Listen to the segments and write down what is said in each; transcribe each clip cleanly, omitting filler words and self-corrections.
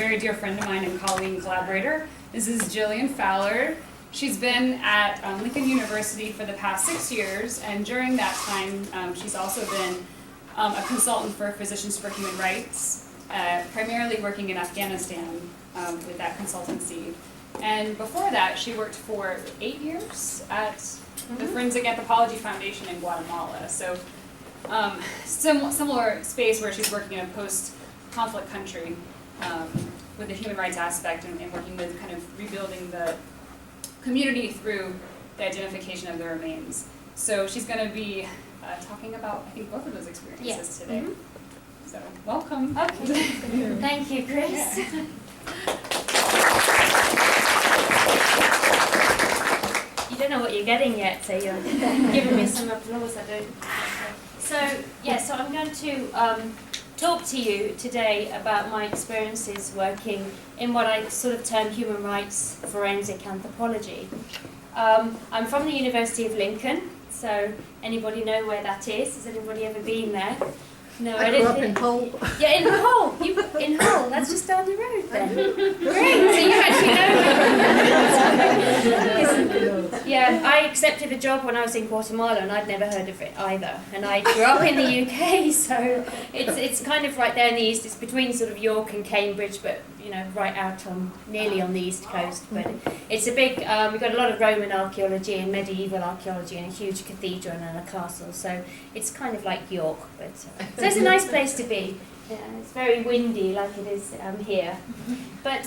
very dear friend of mine and colleague and collaborator. This is Gillian Fowler. She's been at Lincoln University for the past 6 years, and during that time, she's also been a consultant for Physicians for Human Rights, primarily working in Afghanistan with that consultancy. And before that, she worked for 8 years at the Forensic Anthropology Foundation in Guatemala. So similar space where she's working in a post-conflict country with the human rights aspect and working with kind of rebuilding the community through the identification of the remains. So she's going to be talking about, I think, both of those experiences today. So welcome. Okay. Thank you, Chris. Yeah. You don't know what you're getting yet, so you're giving me some applause. I don't. So I'm going to talk to you today about my experiences working in what I sort of term human rights forensic anthropology. I'm from the University of Lincoln, so anybody know where that is? Has anybody ever been there? No, I grew up in Hull. Yeah, in Hull. In Hull. That's just down the road then. Great. So you actually know. Yeah, I accepted a job when I was in Guatemala, and I'd never heard of it either. And I grew up in the UK, so it's kind of right there in the east. It's between sort of York and Cambridge, but right out on nearly on the east coast. But it's a big. We've got a lot of Roman archaeology and medieval archaeology, and a huge cathedral and a castle. So it's kind of like York, but. So it's a nice place to be. Yeah, it's very windy, like it is here. But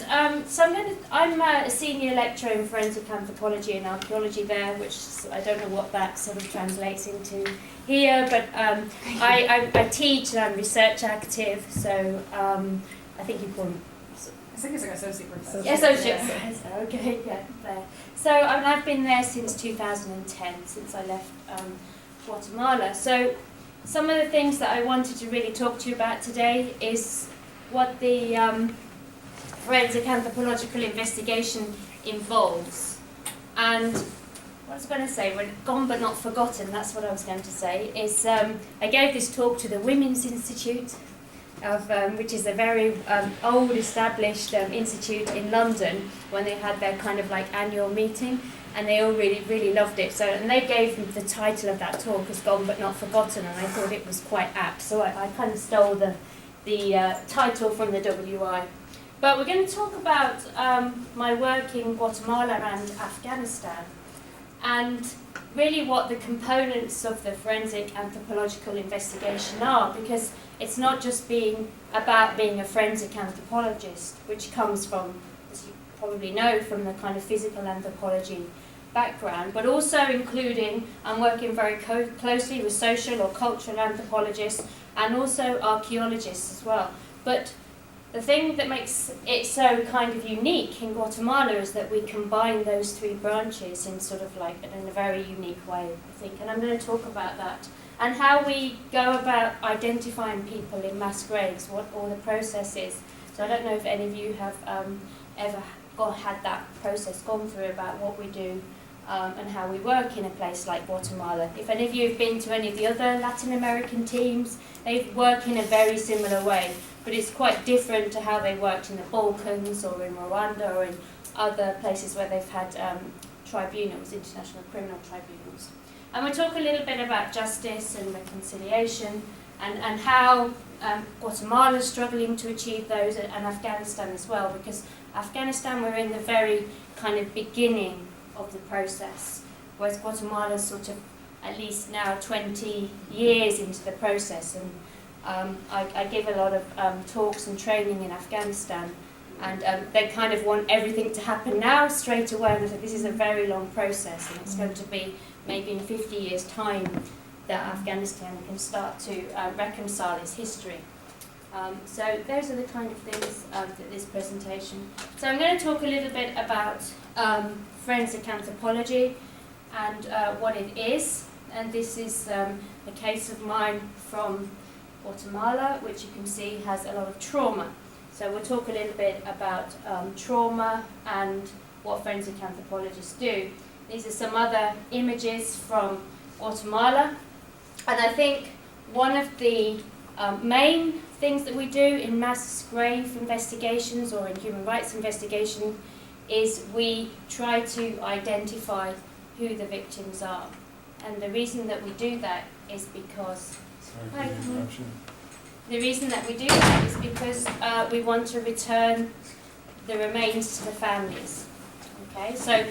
so I'm a senior lecturer in forensic anthropology and archaeology there, which I don't know what that sort of translates into here. But I teach and I'm research active. So I think you call me. I think it's like associate professor. Yeah, associate professor. Okay, yeah, there. So I've been there since 2010, since I left Guatemala. So. Some of the things that I wanted to really talk to you about today is what the forensic anthropological investigation involves. And what I was going to say, when gone but not forgotten, that's what I was going to say, is I gave this talk to the Women's Institute, which is a very old established institute in London, when they had their kind of like annual meeting. And they all really, really loved it. So, and they gave me the title of that talk as Gone But Not Forgotten, and I thought it was quite apt. So I kind of stole the title from the WI. But we're going to talk about my work in Guatemala and Afghanistan, and really what the components of the forensic anthropological investigation are, because it's not just about being a forensic anthropologist, which comes from, as you probably know, from the kind of physical anthropology background, but also including, I'm working very closely with social or cultural anthropologists and also archaeologists as well. But the thing that makes it so kind of unique in Guatemala is that we combine those three branches in sort of like in a very unique way, I think. And I'm going to talk about that and how we go about identifying people in mass graves, what all the process is. So I don't know if any of you have ever had that process gone through about what we do and how we work in a place like Guatemala. If any of you have been to any of the other Latin American teams, they work in a very similar way, but it's quite different to how they worked in the Balkans or in Rwanda or in other places where they've had tribunals, international criminal tribunals. And we'll talk a little bit about justice and reconciliation and how Guatemala is struggling to achieve those, and Afghanistan as well, because Afghanistan, we're in the very kind of beginning of the process, whereas Guatemala is sort of at least now 20 years into the process. And I give a lot of talks and training in Afghanistan, and they kind of want everything to happen now, straight away. And I said, this is a very long process, and it's going to be maybe in 50 years' time that Afghanistan can start to reconcile its history. So those are the kind of things that this presentation. So I'm going to talk a little bit about forensic anthropology and what it is. And this is a case of mine from Guatemala, which you can see has a lot of trauma. So we'll talk a little bit about trauma and what forensic anthropologists do. These are some other images from Guatemala. And I think one of the main things that we do in mass grave investigations or in human rights investigation is we try to identify who the victims are. And the reason that we do that is because... Sorry for the interruption. The reason that we do that is because we want to return the remains to the families. Okay, so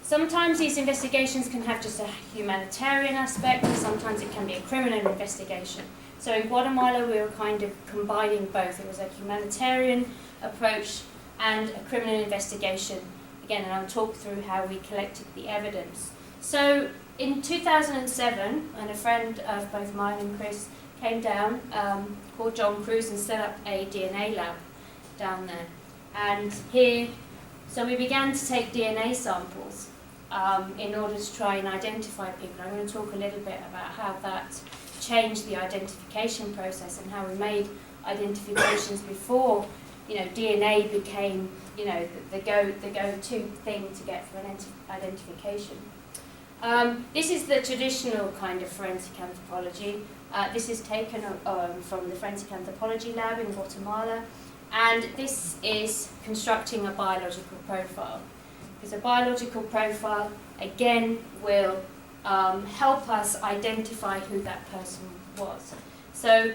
sometimes these investigations can have just a humanitarian aspect, and sometimes it can be a criminal investigation. So in Guatemala, we were kind of combining both. It was a humanitarian approach and a criminal investigation. Again, and I'll talk through how we collected the evidence. So in 2007, and a friend of both mine and Chris came down, called John Cruz, and set up a DNA lab down there. And here, so we began to take DNA samples in order to try and identify people. I'm going to talk a little bit about how that changed the identification process and how we made identifications before, DNA became, the go-to thing to get for an identification. This is the traditional kind of forensic anthropology. This is taken from the Forensic Anthropology Lab in Guatemala, and this is constructing a biological profile. Because a biological profile, again, will help us identify who that person was. So,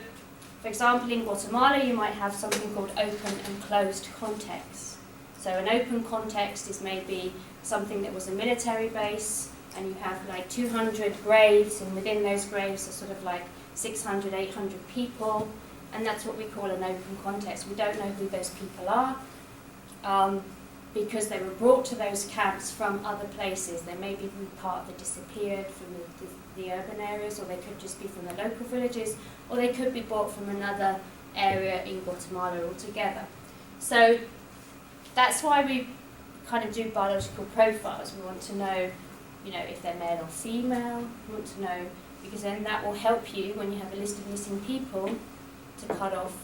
for example, in Guatemala, you might have something called open and closed context. So an open context is maybe something that was a military base, and you have like 200 graves, and within those graves are sort of like 600, 800 people, and that's what we call an open context. We don't know who those people are because they were brought to those camps from other places. They may be part that disappeared from the urban areas, or they could just be from the local villages, or they could be brought from another area in Guatemala altogether. So that's why we kind of do biological profiles. We want to know, if they're male or female. We want to know, because then that will help you when you have a list of missing people to cut off.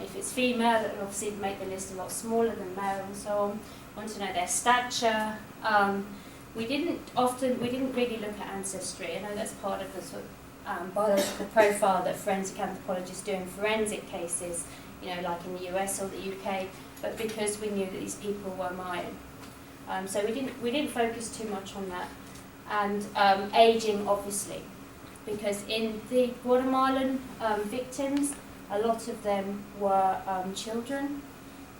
If it's female, it will obviously make the list a lot smaller than male, and so on. We want to know their stature. We didn't really look at ancestry. I know that's part of the sort of biological profile that forensic anthropologists do in forensic cases, like in the US or the UK, but because we knew that these people were Mayan. So we didn't focus too much on that. And aging, obviously, because in the Guatemalan victims, a lot of them were children,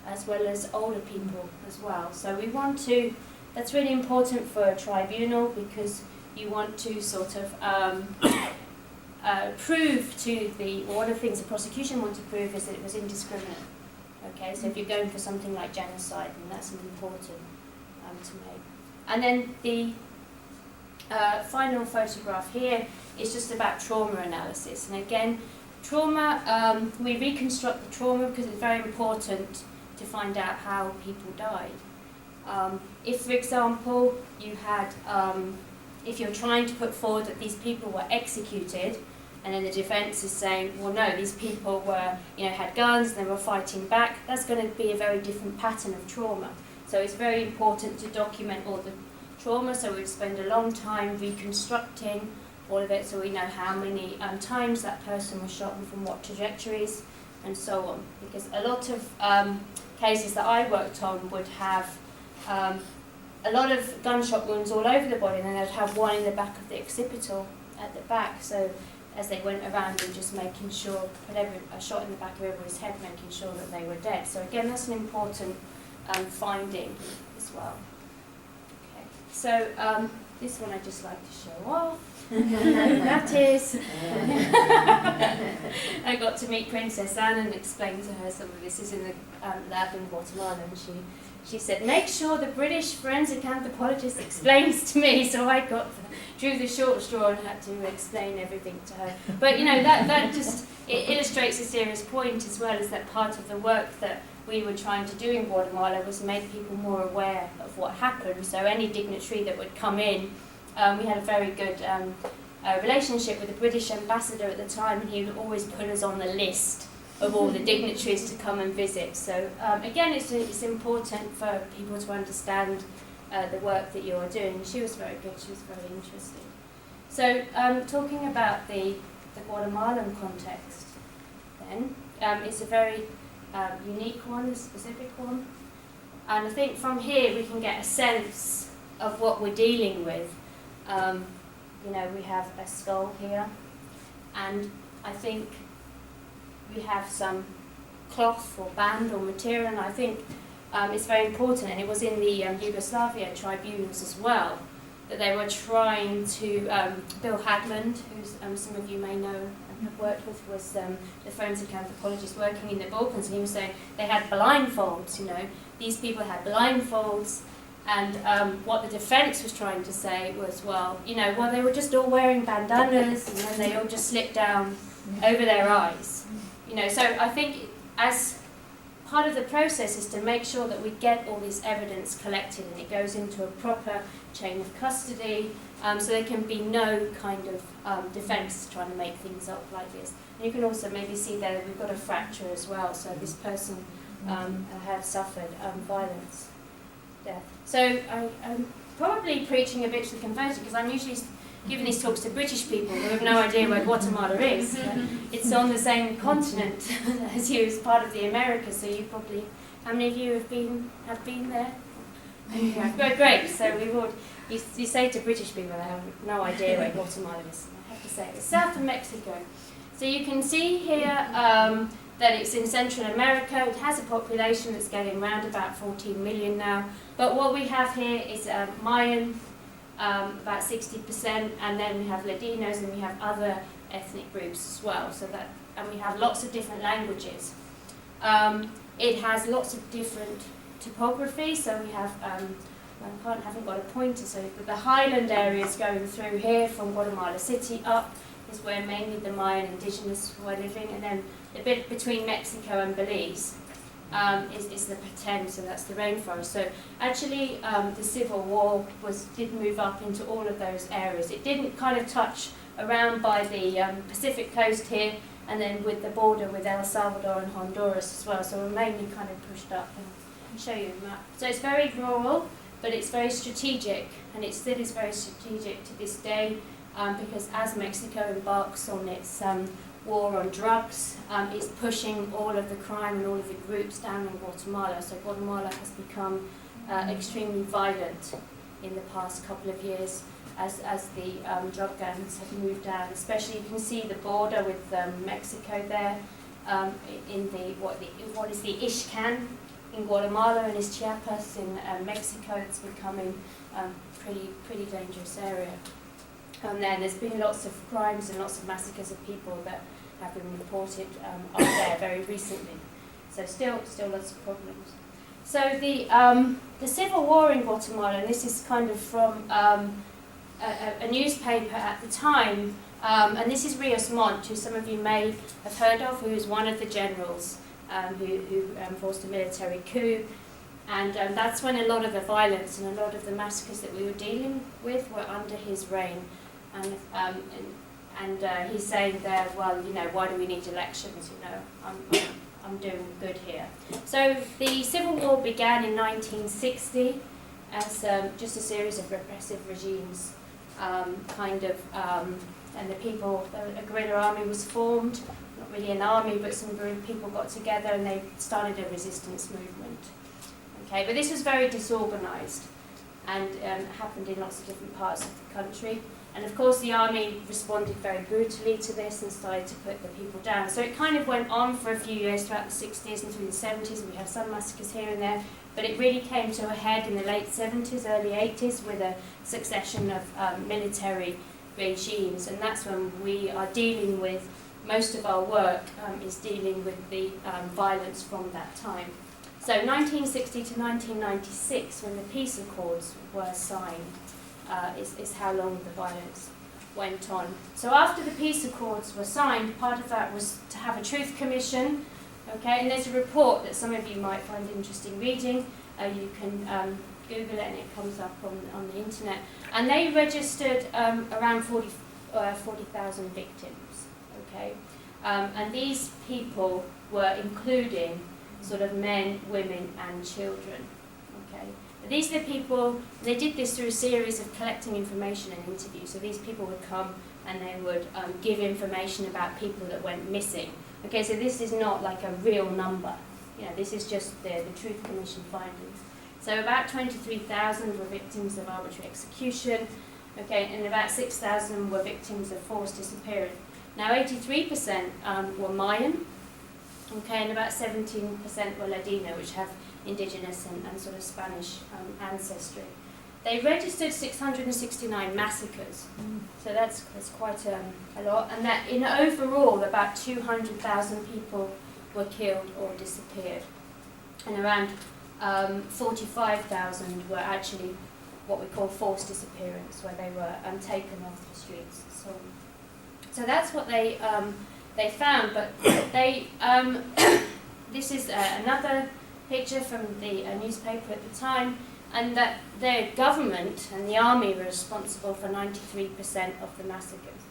as well as older people as well. So we want to, that's really important for a tribunal, because you want to sort of prove to one of the things the prosecution want to prove is that it was indiscriminate. Okay, so if you're going for something like genocide, then that's important to make. And then the final photograph here is just about trauma analysis. And again, trauma, we reconstruct the trauma because it's very important to find out how people died. If, for example, you had, if you're trying to put forward that these people were executed, and then the defence is saying, well, no, these people were, had guns and they were fighting back, that's going to be a very different pattern of trauma. So it's very important to document all the trauma, so we'd spend a long time reconstructing all of it, so we know how many times that person was shot and from what trajectories, and so on. Because a lot of cases that I worked on would have a lot of gunshot wounds all over the body, and then they'd have one in the back of the occipital at the back. So as they went around, and just making sure, a shot in the back of everybody's head, making sure that they were dead. So again, that's an important finding as well. Okay. So this one I just like to show off. That is, I got to meet Princess Anne and explain to her some of this. Is in the lab in Guatemala, and she said, make sure the British forensic anthropologist explains to me. So I drew the short straw and had to explain everything to her. But that just it illustrates a serious point as well, is that part of the work that we were trying to do in Guatemala was make people more aware of what happened. So any dignitary that would come in, we had a very good relationship with the British ambassador at the time, and he would always put us on the list of all the dignitaries to come and visit. So again, it's important for people to understand the work that you are doing. She was very good, she was very interesting. So talking about the Guatemalan context then, it's a very unique one, a specific one. And I think from here we can get a sense of what we're dealing with. You know, we have a skull here, and I think we have some cloth or band or material, and I think it's very important, and it was in the Yugoslavia tribunals as well, that they were trying to, Bill Hadland, who some of you may know and have worked with, was the forensic anthropologist working in the Balkans, and he was saying they had blindfolds, you know, these people had blindfolds, and what the defence was trying to say was, well, you know, well, they were just all wearing bandanas, and then they all just slipped down over their eyes, you know, so I think as part of the process is to make sure that we get all this evidence collected and it goes into a proper chain of custody, so there can be no kind of defence trying to make things up like this. And you can also maybe see there that we've got a fracture as well, so this person had suffered violence, death. So I'm probably preaching a bit to the converted, because I'm usually giving these talks to British people who have no idea where Guatemala is. It's on the same continent as you, as part of the Americas, so you probably, how many of you have been there? Yeah. Great, so we've all, you say to British people they have no idea where Guatemala is. I have to say, it's south of Mexico. So you can see here that it's in Central America. It has a population that's getting around about 14 million now. But what we have here is Mayan, about 60%, and then we have Ladinos, and we have other ethnic groups as well. So that, and we have lots of different languages. It has lots of different topography. So we have, I haven't got a pointer, so the highland areas going through here from Guatemala City up is where mainly the Mayan indigenous were living, and then the bit between Mexico and Belize is the Petén, so that's the rainforest. So actually the Civil War did move up into all of those areas. It didn't kind of touch around by the Pacific coast here, and then with the border with El Salvador and Honduras as well, so we're mainly kind of pushed up. And I'll show you a map. So it's very rural, but it's very strategic, and it still is very strategic to this day, because as Mexico embarks on its war on drugs, it's pushing all of the crime and all of the groups down in Guatemala. So Guatemala has become extremely violent in the past couple of years as the drug gangs have moved down. Especially, you can see the border with Mexico there, in what is the Ixcan in Guatemala, and is Chiapas in Mexico. It's becoming pretty dangerous area. And then there's been lots of crimes and lots of massacres of people that have been reported up there very recently. So still lots of problems. So the Civil War in Guatemala, and this is kind of from a newspaper at the time, and this is Rios Montt, who some of you may have heard of, who is one of the generals who forced a military coup. And that's when a lot of the violence and a lot of the massacres that we were dealing with were under his reign. And he's saying there, well, you know, why do we need elections? You know, I'm doing good here. So the Civil War began in 1960 as just a series of repressive regimes, and a guerrilla army was formed. Not really an army, but some people got together and they started a resistance movement. Okay, but this was very disorganized and happened in lots of different parts of the country. And of course the army responded very brutally to this and started to put the people down. So it kind of went on for a few years throughout the 60s and through the 70s, and we have some massacres here and there, but it really came to a head in the late 70s, early 80s with a succession of military regimes, and that's when we are dealing with, most of our work is dealing with the violence from that time. So 1960 to 1996, when the peace accords were signed, is how long the violence went on. So after the peace accords were signed, part of that was to have a truth commission, okay, and there's a report that some of you might find interesting reading. You can Google it and it comes up on the internet. And they registered around 40,000 victims, okay, and these people were including sort of men, women and children, okay. These are the people, they did this through a series of collecting information and interviews. So these people would come and they would give information about people that went missing Okay, so this is not like a real number. This is just the Truth Commission findings. So about 23,000 were victims of arbitrary execution, okay, and about 6,000 were victims of forced disappearance. Now 83% were Mayan, okay, and about 17% were Ladino, which have indigenous and sort of Spanish ancestry. They registered 669 massacres, so that's quite a lot, and that in overall about 200,000 people were killed or disappeared, and around 45,000 were actually what we call forced disappearance, where they were taken off the streets. So that's what they found, but they this is another picture from the newspaper at the time, and that their government and the army were responsible for 93% of the massacres,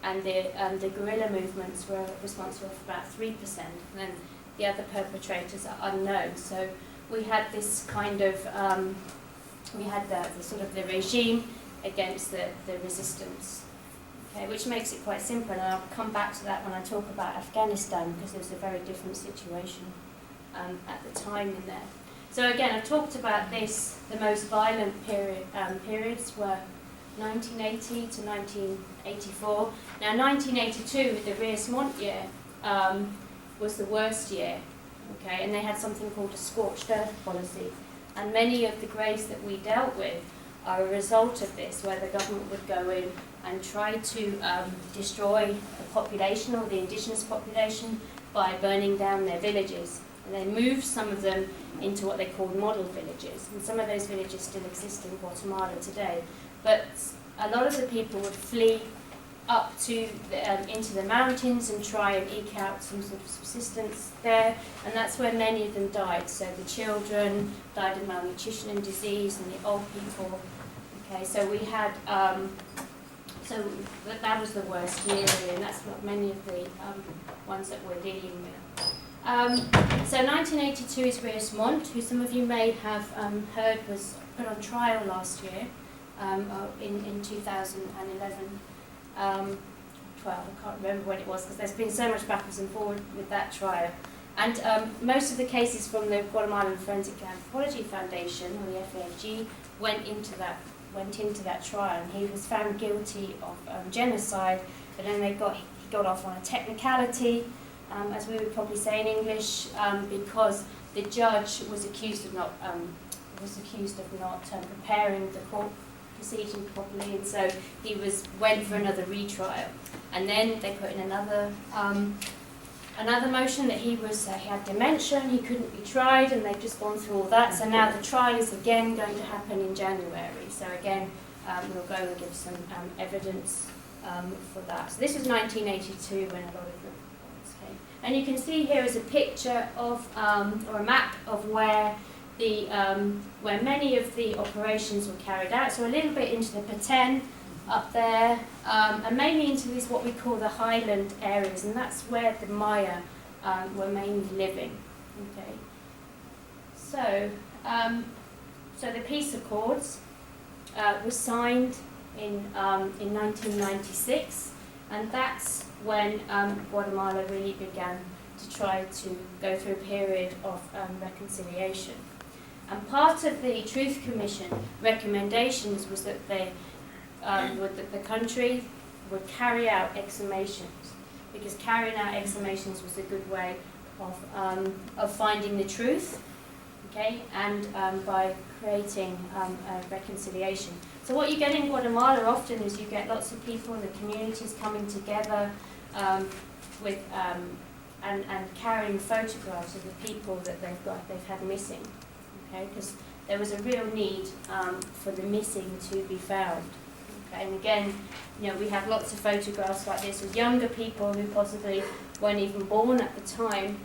and the guerrilla movements were responsible for about 3%, and then the other perpetrators are unknown. So we had this kind of we had the sort of the regime against the resistance, okay, which makes it quite simple, and I'll come back to that when I talk about Afghanistan, because it was a very different situation at the time in there. So again, I've talked about this. The most violent periods were 1980 to 1984. Now 1982, the Rees-Mogg year, was the worst year, okay, and they had something called a scorched earth policy. And many of the graves that we dealt with are a result of this, where the government would go in and try to destroy the population, or the indigenous population, by burning down their villages. And they moved some of them into what they called model villages. And some of those villages still exist in Guatemala today. But a lot of the people would flee up to into the mountains and try and eke out some sort of subsistence there, and that's where many of them died. So the children died of malnutrition and disease, and the old people. Okay, so we had so that was the worst year, really, and that's what many of the ones that we're dealing with. So 1982 is Rees-Mogg, who some of you may have heard was put on trial last year in 2011. 12, I can't remember when it was, because there's been so much backwards and forward with that trial. And most of the cases from the Guatemalan Forensic Anthropology Foundation, or the FAFG, went into that trial, and he was found guilty of genocide, but then he got off on a technicality, as we would probably say in English, because the judge was accused of not preparing the court proceeding properly, and so he went for another retrial. And then they put in another motion that he had dementia, he couldn't be tried, and they've just gone through all that. So now the trial is again going to happen in January. So again, we'll go and give some evidence for that. So this was 1982 when a lot of them came. And you can see here is a picture of or a map of where many of the operations were carried out. So a little bit into the Petén up there, and mainly into these what we call the highland areas, and that's where the Maya were mainly living. Okay. So the peace accords were signed in 1996, and that's when Guatemala really began to try to go through a period of reconciliation. And part of the Truth Commission recommendations was that the country would carry out exhumations, because carrying out exhumations was a good way of finding the truth, okay, and by creating a reconciliation. So what you get in Guatemala often is you get lots of people in the communities coming together with and carrying photographs of the people that they've had missing. Okay, because there was a real need for the missing to be found. Okay, and again, we have lots of photographs like this with younger people who possibly weren't even born at the time.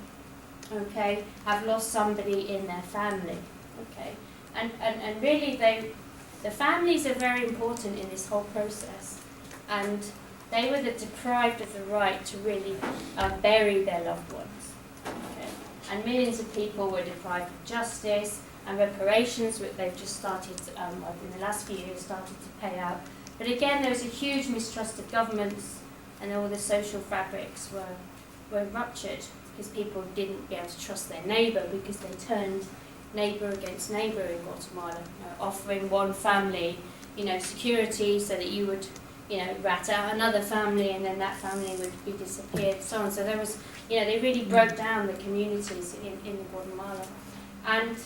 Okay, have lost somebody in their family. Okay, and really the families are very important in this whole process, and they were deprived of the right to really bury their loved ones. Okay, and millions of people were deprived of justice and reparations, which they've just started, in the last few years, started to pay out. But again, there was a huge mistrust of governments, and all the social fabrics were were ruptured because people didn't be able to trust their neighbour, because they turned neighbour against neighbour in Guatemala, offering one family, security so that you would, rat out another family, and then that family would be disappeared, so on. So there was, they really broke down the communities in Guatemala. And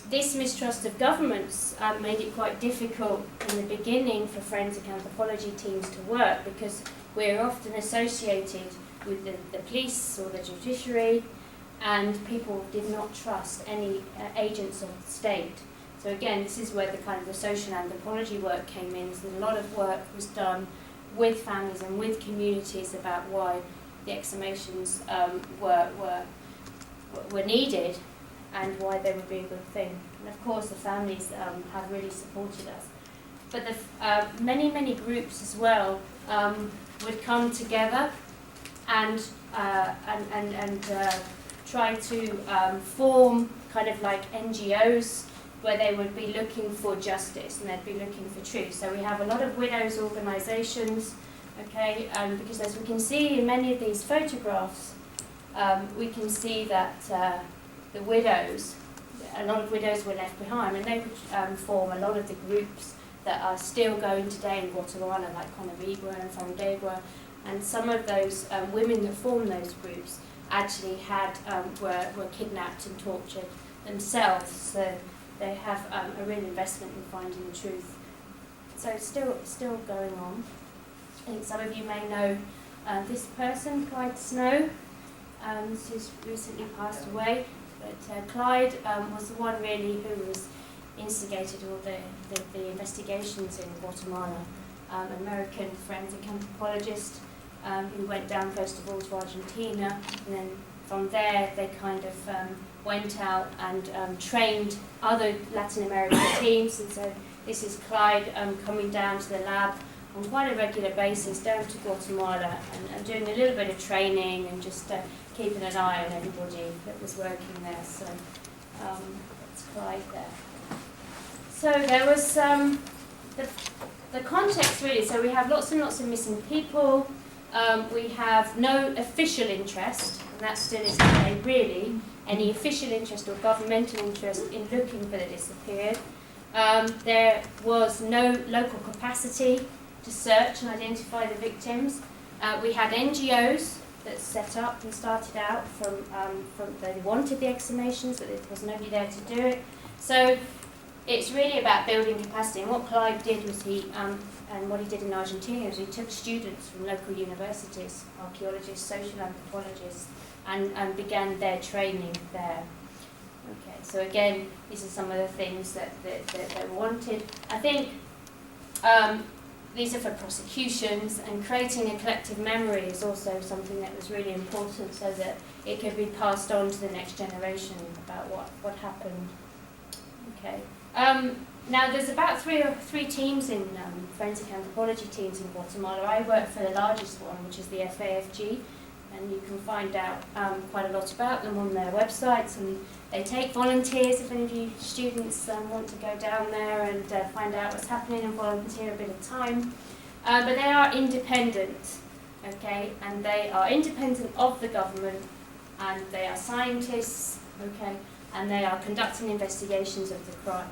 this mistrust of governments made it quite difficult in the beginning for forensic anthropology teams to work, because we're often associated with the police or the judiciary, and people did not trust any agents of the state. So again, this is where the kind of the social anthropology work came in. So a lot of work was done with families and with communities about why the exhumations were needed and why they would be a good thing. And of course, the families have really supported us. But many groups as well would come together and try to form kind of like NGOs where they would be looking for justice and they'd be looking for truth. So we have a lot of widows' organisations, okay, because as we can see in many of these photographs, we can see that the widows, a lot of widows were left behind, and they would form a lot of the groups that are still going today in Guatemala, like Conavigua and Fandegua, and some of those women that formed those groups actually were kidnapped and tortured themselves. So they have a real investment in finding the truth. So it's still going on. I think some of you may know this person, Clyde Snow, who's recently passed away. But Clyde was the one really who was instigated all the investigations in Guatemala. American forensic anthropologist who went down first of all to Argentina, and then from there they kind of went out and trained other Latin American teams. And so this is Clyde coming down to the lab on quite a regular basis down to Guatemala and doing a little bit of training and just keeping an eye on everybody that was working there. So that's Clyde there. So there was the context really. So we have lots and lots of missing people. We have no official interest, and that still is today really, any official interest or governmental interest in looking for the disappeared. There was no local capacity to search and identify the victims. We had NGOs that set up and started out from they wanted the exhumations, but there was nobody there to do it. So it's really about building capacity. And what Clive did was and what he did in Argentina was he took students from local universities, archaeologists, social anthropologists, and began their training there. Okay, so again, these are some of the things that they wanted. I think these are for prosecutions, and creating a collective memory is also something that was really important so that it could be passed on to the next generation about what happened. Okay. Now there's about three teams in forensic anthropology teams in Guatemala. I work for the largest one, which is the FAFG, and you can find out quite a lot about them on their websites, and they take volunteers if any of you students want to go down there and find out what's happening and volunteer a bit of time. But they are independent, okay, and they are independent of the government, and they are scientists, okay, and they are conducting investigations of the crimes.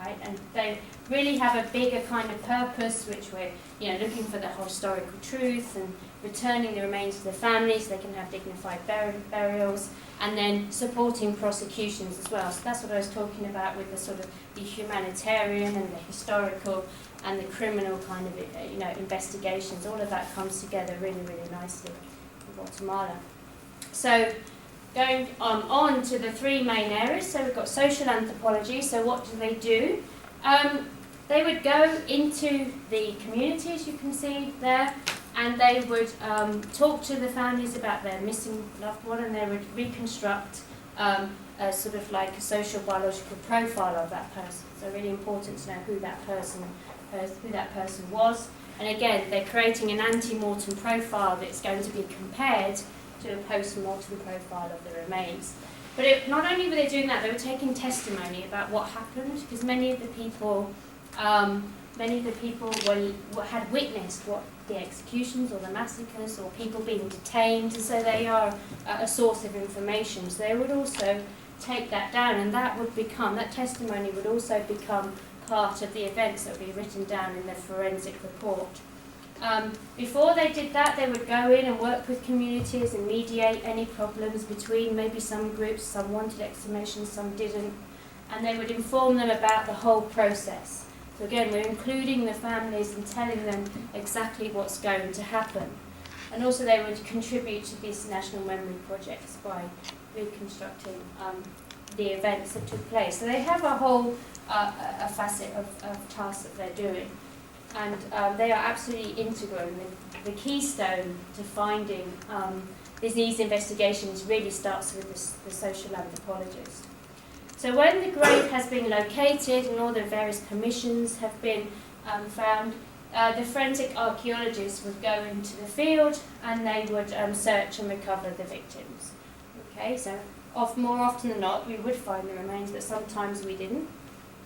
Right? And they really have a bigger kind of purpose, which we're looking for the historical truth and returning the remains to the families so they can have dignified burials, and then supporting prosecutions as well. So that's what I was talking about with the sort of the humanitarian and the historical and the criminal kind of investigations. All of that comes together really, really nicely in Guatemala. So going on to the three main areas, so we've got social anthropology. So what do? They would go into the communities, you can see there, and they would talk to the families about their missing loved one, and they would reconstruct a sort of like a social biological profile of that person. So really important to know who that person was. And again, they're creating an ante-mortem profile that's going to be compared to a post-mortem profile of the remains. But not only were they doing that, they were taking testimony about what happened, because many of the people Many of the people had witnessed what the executions or the massacres or people being detained, and so they are a source of information. So they would also take that down, and that testimony would also become part of the events that would be written down in the forensic report. Before they did that, they would go in and work with communities and mediate any problems between maybe some groups. Some wanted exhumations, some didn't, and they would inform them about the whole process. So again, we're including the families and telling them exactly what's going to happen. And also they would contribute to these national memory projects by reconstructing the events that took place. So they have a whole a facet of tasks that they're doing. And they are absolutely integral. The keystone to finding these investigations really starts with the social anthropologist. So when the grave has been located and all the various permissions have been found, the forensic archaeologists would go into the field and they would search and recover the victims. Okay, so more often than not we would find the remains, but sometimes we didn't.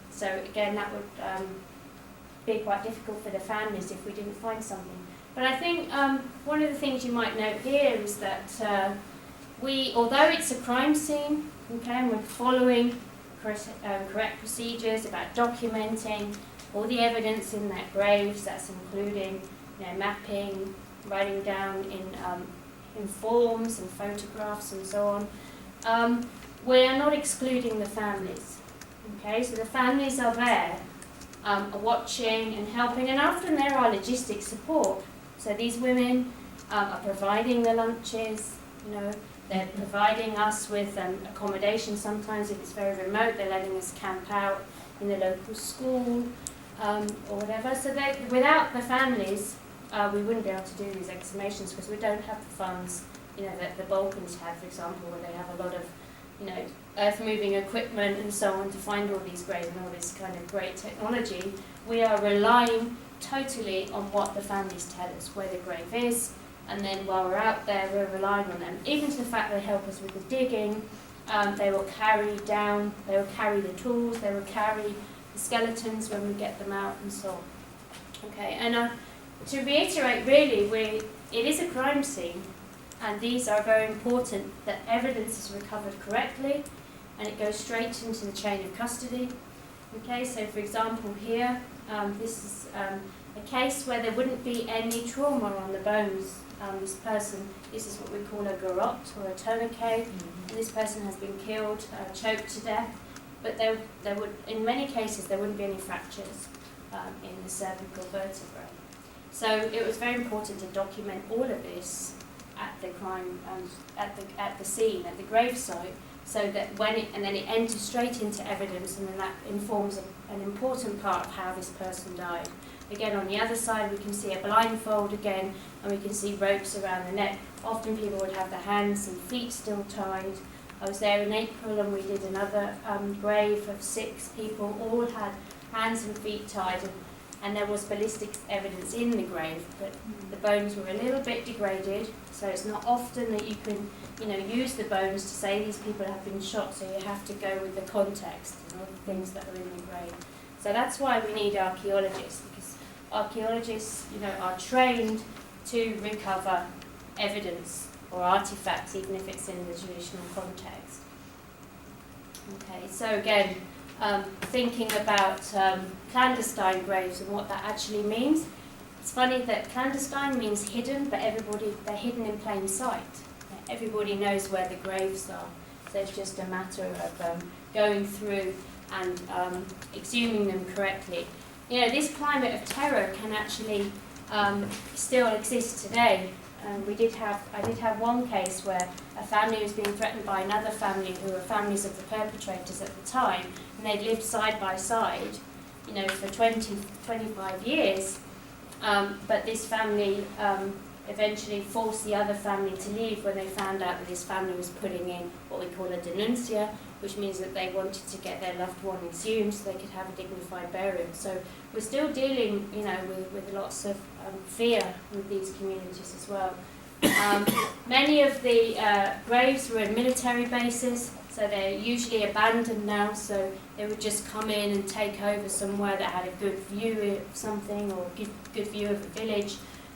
So again, that would be quite difficult for the families if we didn't find something. But I think one of the things you might note here is that although it's a crime scene, okay, and we're following correct procedures about documenting all the evidence in that graves, that's including mapping, writing down in forms and photographs and so on, we are not excluding the families. Okay, so the families are there, are watching and helping, and often there are logistic support. So these women are providing the lunches, they're providing us with accommodation. Sometimes if it's very remote, they're letting us camp out in the local school or whatever. So without the families, we wouldn't be able to do these exhumations because we don't have the funds, that the Balkans have, for example, where they have a lot of, earth-moving equipment and so on to find all these graves and all this kind of great technology. We are relying totally on what the families tell us, where the grave is, and then while we're out there, we're relying on them. Even to the fact they help us with the digging, they will carry the tools, they will carry the skeletons when we get them out and so on. Okay, and to reiterate, really, it is a crime scene, and these are very important that evidence is recovered correctly, and it goes straight into the chain of custody. Okay, so for example here, this is a case where there wouldn't be any trauma on the bones. This is what we call a garrote or a tourniquet, and this person has been killed, choked to death, but there would, in many cases, there wouldn't be any fractures in the cervical vertebrae. So it was very important to document all of this at the crime, at the scene, at the grave site, so that then it enters straight into evidence, and then that informs an important part of how this person died. Again, on the other side, we can see a blindfold again, and we can see ropes around the neck. Often people would have their hands and feet still tied. I was there in April, and we did another grave of 6 people, all had hands and feet tied, and there was ballistic evidence in the grave, but the bones were a little bit degraded, so it's not often that you can use the bones to say these people have been shot, so you have to go with the context and all the things that are in the grave. So that's why we need archaeologists, because archaeologists are trained to recover evidence or artifacts, even if it's in the traditional context. Okay, so again, thinking about clandestine graves and what that actually means. It's funny that clandestine means hidden, but they're hidden in plain sight. Everybody knows where the graves are, so it's just a matter of going through and exhuming them correctly. This climate of terror can actually still exist today. I did have one case where a family was being threatened by another family who were families of the perpetrators at the time, and they'd lived side by side, for 25 years. But this family eventually forced the other family to leave when they found out that this family was putting in what we call a denuncia, which means that they wanted to get their loved one exhumed so they could have a dignified burial. So we're still dealing, with lots of fear with these communities as well. Many of the graves were in military bases, So they're usually abandoned now, so they would just come in and take over somewhere that had a good view of something or good view of a village.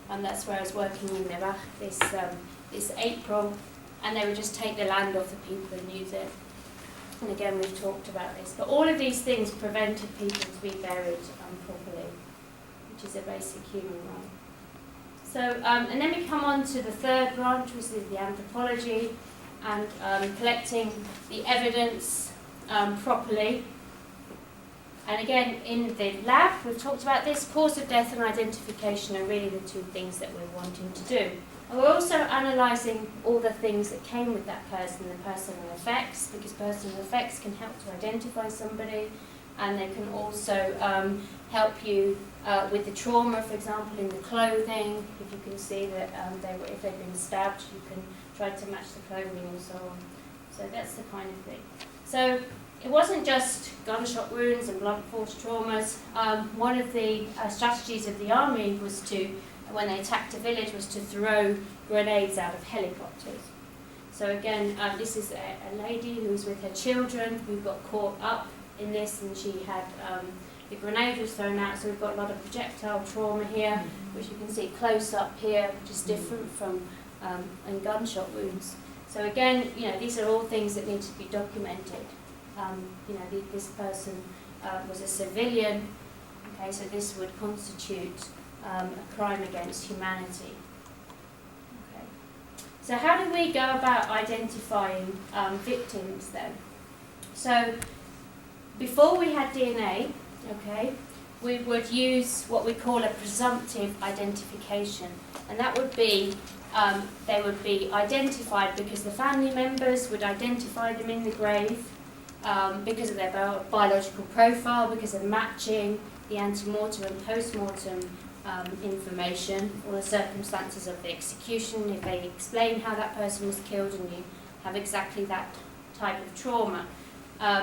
And that's where I was working in Iraq this April, and they would just take the land off the people and use it. And again, we've talked about this. But all of these things prevented people to be buried properly, which is a basic human right. So, and then we come on to the third branch, which is the anthropology, and collecting the evidence properly. And again, in the lab, we've talked about this, cause of death and identification are really the two things that we're wanting to do. And we're also analysing all the things that came with that person, the personal effects, because personal effects can help to identify somebody, and they can also help you with the trauma, for example, in the clothing. If you can see that if they've been stabbed, you can try to match the clothing and so on. So that's the kind of thing. So it wasn't just gunshot wounds and blunt force traumas. One of the strategies of the army was to, when they attacked a village, was to throw grenades out of helicopters. So again, this is a lady who was with her children who got caught up in this, and she had the grenade was thrown out, so we've got a lot of projectile trauma here, which you can see close up here, which is different from and gunshot wounds. So again, these are all things that need to be documented. This person was a civilian, okay, so this would constitute a crime against humanity. Okay. So how do we go about identifying victims then? So before we had DNA, okay, we would use what we call a presumptive identification, and that would be they would be identified because the family members would identify them in the grave because of their biological profile, because of matching the ante-mortem and post-mortem information, or the circumstances of the execution, if they explain how that person was killed and you have exactly that type of trauma.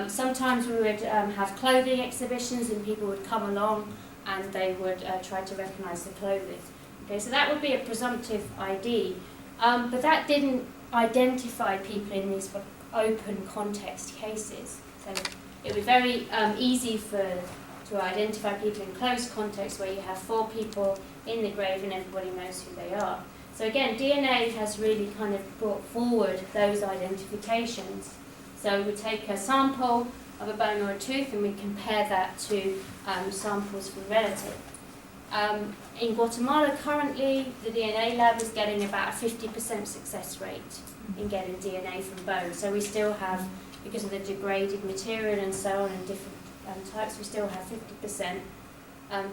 Sometimes we would have clothing exhibitions and people would come along and they would try to recognise the clothing. Okay, so that would be a presumptive ID, but that didn't identify people in these open context cases. So it would be very easy to identify people in close context where you have 4 people in the grave and everybody knows who they are. So again, DNA has really kind of brought forward those identifications. So we take a sample of a bone or a tooth and we compare that to samples from relative. In Guatemala currently, the DNA lab is getting about a 50% success rate in getting DNA from bone. So we still have, because of the degraded material and so on and different types, we still have 50%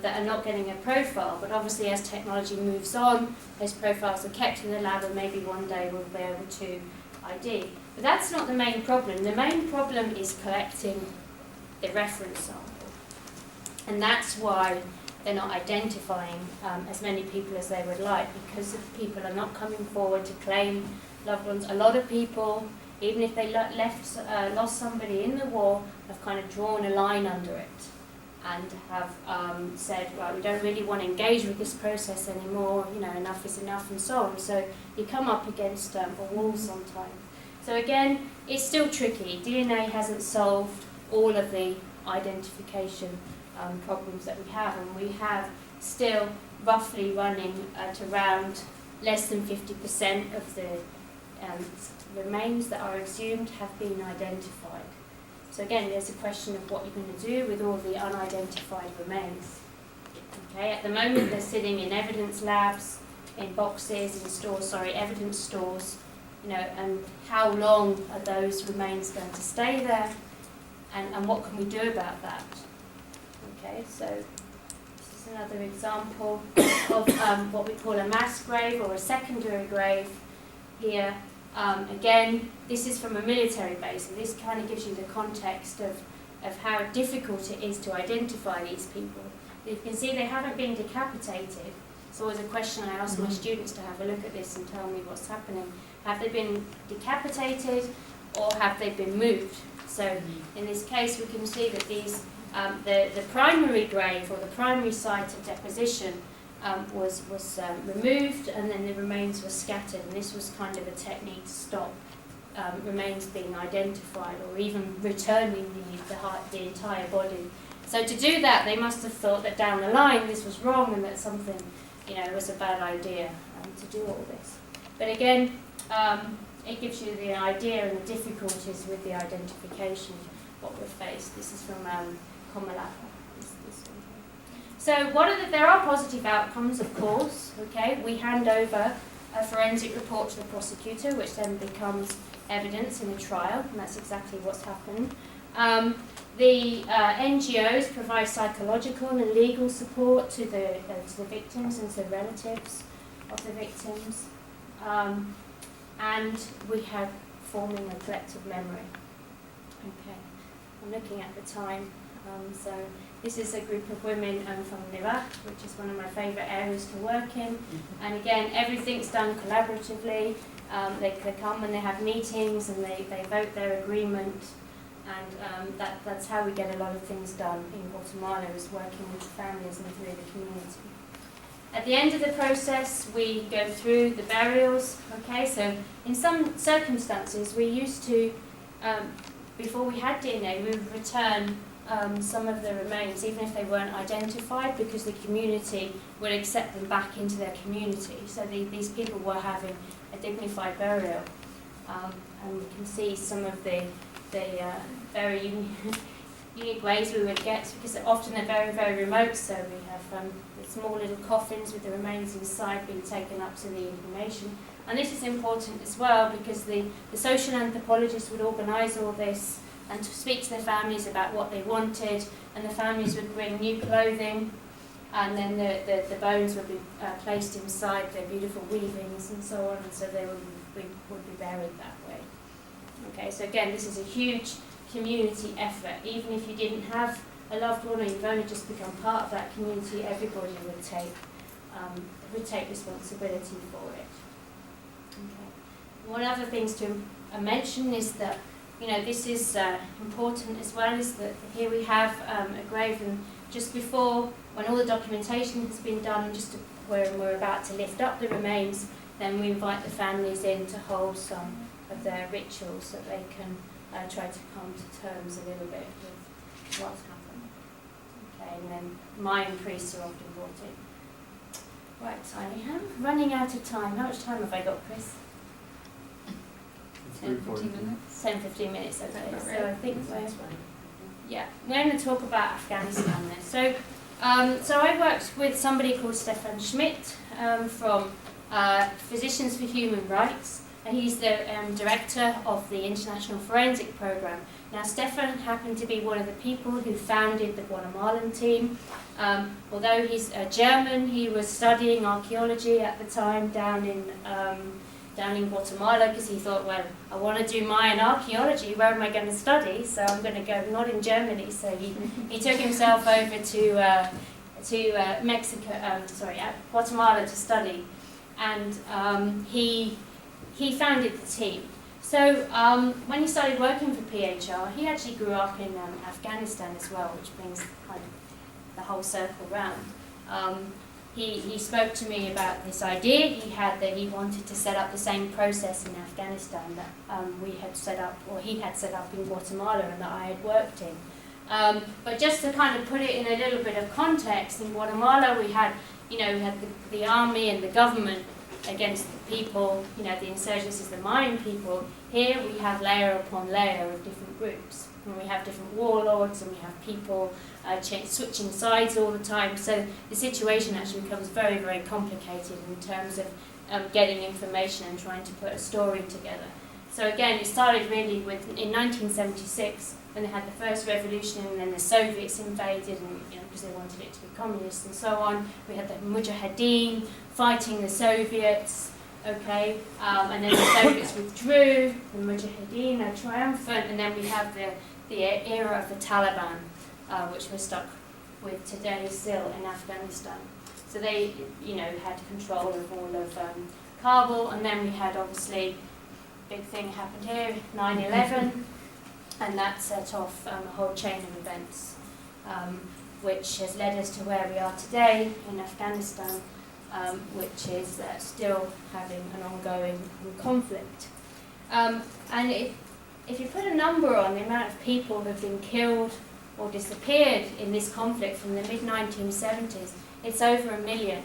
that are not getting a profile. But obviously as technology moves on, those profiles are kept in the lab and maybe one day we'll be able to ID. But that's not the main problem. The main problem is collecting the reference sample. And that's why they're not identifying as many people as they would like, because people are not coming forward to claim loved ones. A lot of people, even if they lost somebody in the war, have kind of drawn a line under it and have said, well, we don't really want to engage with this process anymore, enough is enough and so on. So you come up against a wall sometimes. So again, it's still tricky. DNA hasn't solved all of the identification problems that we have, and we have still roughly running at around less than 50% of the remains that are exhumed have been identified. So again, there's a question of what you're going to do with all the unidentified remains. Okay, at the moment they're sitting in evidence labs, in boxes, in stores, evidence stores, and how long are those remains going to stay there, and what can we do about that? Okay, so this is another example of what we call a mass grave or a secondary grave here. Again, this is from a military base, and this kind of gives you the context of how difficult it is to identify these people. You can see they haven't been decapitated. It's always a question I ask my students to have a look at this and tell me what's happening. Have they been decapitated or have they been moved? So in this case we can see that these the primary grave or the primary site of deposition was removed, and then the remains were scattered, and this was kind of a technique to stop remains being identified or even returning the entire body. So to do that, they must have thought that down the line this was wrong and that something, was a bad idea to do all this. But again, it gives you the idea and the difficulties with the identification of what we're faced. This is from Guatemala. So there are positive outcomes, of course. Okay, we hand over a forensic report to the prosecutor, which then becomes evidence in a trial, and that's exactly what's happened. The NGOs provide psychological and legal support to the victims and to the relatives of the victims, and we have forming a collective memory. Okay, I'm looking at the time. So this is a group of women from Iraq, which is one of my favourite areas to work in. And again, everything's done collaboratively. They come and they have meetings and they vote their agreement. And that's how we get a lot of things done in Guatemala, is working with the families and through the community. At the end of the process, we go through the burials. Okay, so in some circumstances, we used to, before we had DNA, we would return some of the remains, even if they weren't identified, because the community would accept them back into their community. So these people were having a dignified burial. And we can see some of the very unique ways we would get, because often they're very, very remote. So we have the small little coffins with the remains inside being taken up to the inhumation. And this is important as well, because the social anthropologists would organise all this and to speak to their families about what they wanted, and the families would bring new clothing, and then the bones would be placed inside their beautiful weavings and so on, and so they would be buried that way. Okay, so again, this is a huge community effort. Even if you didn't have a loved one or you've only just become part of that community, everybody would take responsibility for it. Okay. One other things to mention is that this is important as well, is that here we have a grave, and just before, when all the documentation has been done, just when we're about to lift up the remains, then we invite the families in to hold some of their rituals so they can try to come to terms a little bit with what's happened. Okay, and then Mayan priests are often brought in. Right, I'm running out of time. How much time have I got, Chris? 10-15 minutes. 10-15 minutes, okay. Right. So I think we're going to talk about Afghanistan then. So I worked with somebody called Stefan Schmidt from Physicians for Human Rights, and he's the director of the International Forensic Program. Now, Stefan happened to be one of the people who founded the Guatemalan team. Although he's German, he was studying archaeology at the time down in Guatemala, because he thought, well, I want to do Mayan archaeology, where am I going to study? So I'm going to go not in Germany. So he took himself over to Guatemala to study, and he founded the team. So when he started working for PHR, he actually grew up in Afghanistan as well, which brings kind of the whole circle round. He spoke to me about this idea he had, that he wanted to set up the same process in Afghanistan that we had set up, or he had set up in Guatemala, and that I had worked in. But just to kind of put it in a little bit of context, in Guatemala we had the army and the government against the people, the insurgencies, the Mayan people. Here we have layer upon layer of different groups. And we have different warlords, and we have people switching sides all the time. So the situation actually becomes very, very complicated in terms of getting information and trying to put a story together. So again, it started really in 1976, when they had the first revolution, and then the Soviets invaded, and because they wanted it to be communist and so on. We had the Mujahideen fighting the Soviets. Okay, and then the Soviets withdrew, the Mujahideen are triumphant, and then we have the era of the Taliban, which we're stuck with today still in Afghanistan. So they, had control of all of Kabul, and then we had obviously, big thing happened here, 9/11, and that set off a whole chain of events, which has led us to where we are today in Afghanistan. Which is still having an ongoing conflict. And if you put a number on the amount of people who have been killed or disappeared in this conflict from the mid-1970s, it's over 1 million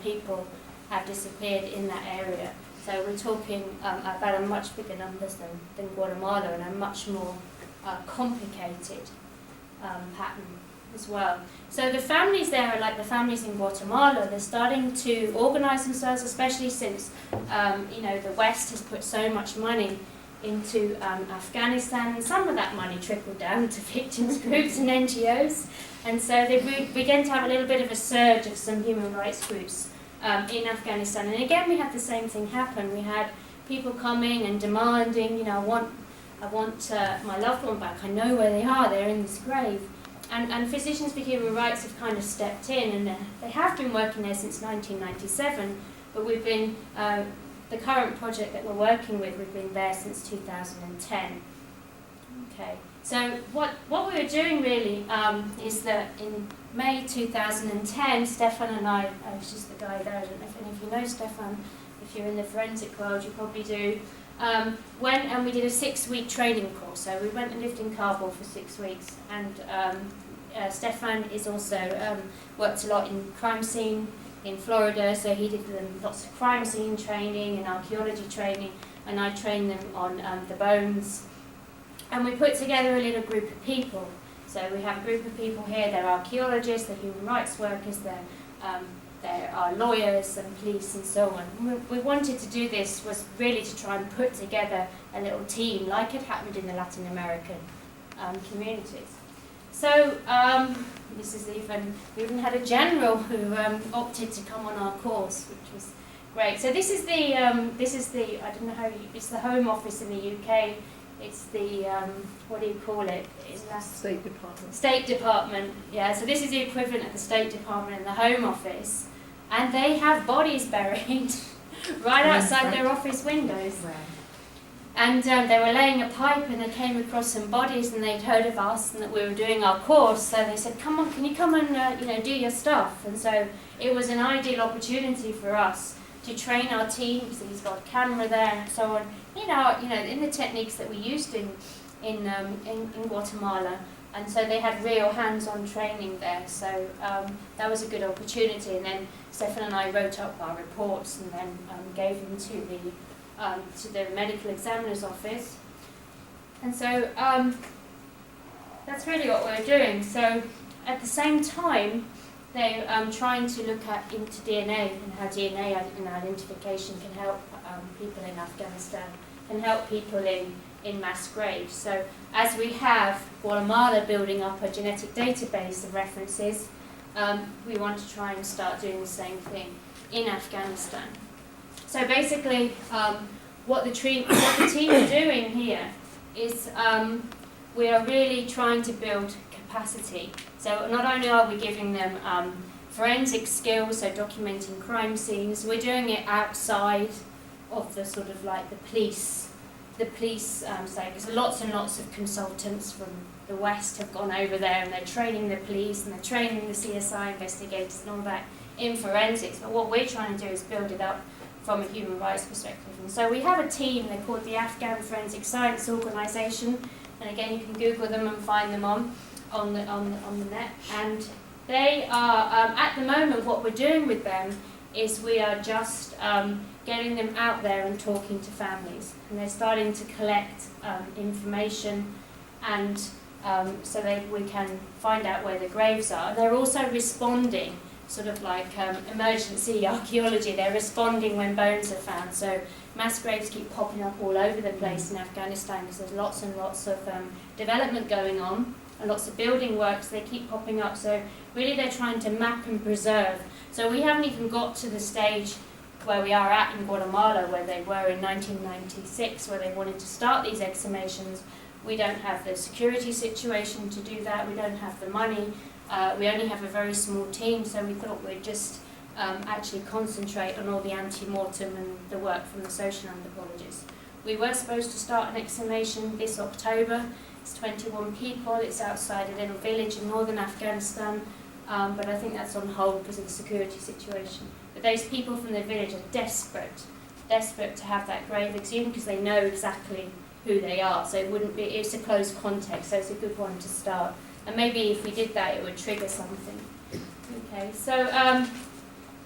people have disappeared in that area. So we're talking about a much bigger numbers than Guatemala, and a much more complicated pattern as well. So the families there are like the families in Guatemala. They're starting to organise themselves, especially since the West has put so much money into Afghanistan, and some of that money trickled down to victims groups and NGOs, and so they began to have a little bit of a surge of some human rights groups in Afghanistan. And again, we had the same thing happen. We had people coming and demanding, I want my loved one back. I know where they are. They're in this grave. And Physicians for Human Rights have kind of stepped in, and they have been working there since 1997, but we've been, the current project that we're working with, we've been there since 2010. Okay, so what we were doing really is that in May 2010, Stefan and I was just the guy there, I don't know if any of you know Stefan, if you're in the forensic world, you probably do, went and we did a 6-week training course. So we went and lived in Kabul for 6 weeks, and Stefan is also worked a lot in crime scene in Florida, so he did lots of crime scene training and archaeology training, and I trained them on the bones. And we put together a little group of people. So we have a group of people here, they're archaeologists, they're human rights workers, there are lawyers and police and so on. We wanted to do this was really to try and put together a little team like it happened in the Latin American communities. So this is we even had a general who opted to come on our course, which was great. So this is the I don't know how it's the Home Office in the UK. It's the what do you call it? It's State Department. State Department, yeah. So this is the equivalent of the State Department and the Home Office, and they have bodies buried right outside their office windows. Wow. And they were laying a pipe, and they came across some bodies, and they'd heard of us and that we were doing our course. So they said, "Come on, can you come and do your stuff?" And so it was an ideal opportunity for us to train our team, because he's got a camera there and so on. In the techniques that we used in Guatemala, and so they had real hands-on training there. So that was a good opportunity. And then Stefan and I wrote up our reports and then gave them to the medical examiner's office. And so that's really what we're doing. So at the same time, they're trying to look into DNA and how DNA identification can help people in Afghanistan and help people in mass graves. So as we have Guatemala building up a genetic database of references, we want to try and start doing the same thing in Afghanistan. So basically, what the team are doing here is we are really trying to build capacity. So not only are we giving them forensic skills, so documenting crime scenes, we're doing it outside of the sort of like the police side, because lots and lots of consultants from the West have gone over there, and they're training the police and they're training the CSI investigators and all that in forensics. But what we're trying to do is build it up from a human rights perspective. And so we have a team, they're called the Afghan Forensic Science Organisation, and again you can Google them and find them on the net. And they are, at the moment, what we're doing with them is we are just getting them out there and talking to families. And they're starting to collect information, and so we can find out where the graves are. And they're also responding, sort of like emergency archaeology. They're responding when bones are found. So mass graves keep popping up all over the place in Afghanistan because there's lots and lots of development going on and lots of building works. They keep popping up. So really they're trying to map and preserve. So we haven't even got to the stage where we are at in Guatemala, where they were in 1996, where they wanted to start these exhumations. We don't have the security situation to do that. We don't have the money. We only have a very small team, so we thought we'd just actually concentrate on all the ante-mortem and the work from the social anthropologists. We were supposed to start an exhumation this October. It's 21 people. It's outside a little village in northern Afghanistan, but I think that's on hold because of the security situation. But those people from the village are desperate desperate to have that grave exhumed because they know exactly who they are. So it's a closed context, so it's a good one to start. And maybe if we did that, it would trigger something. Okay, so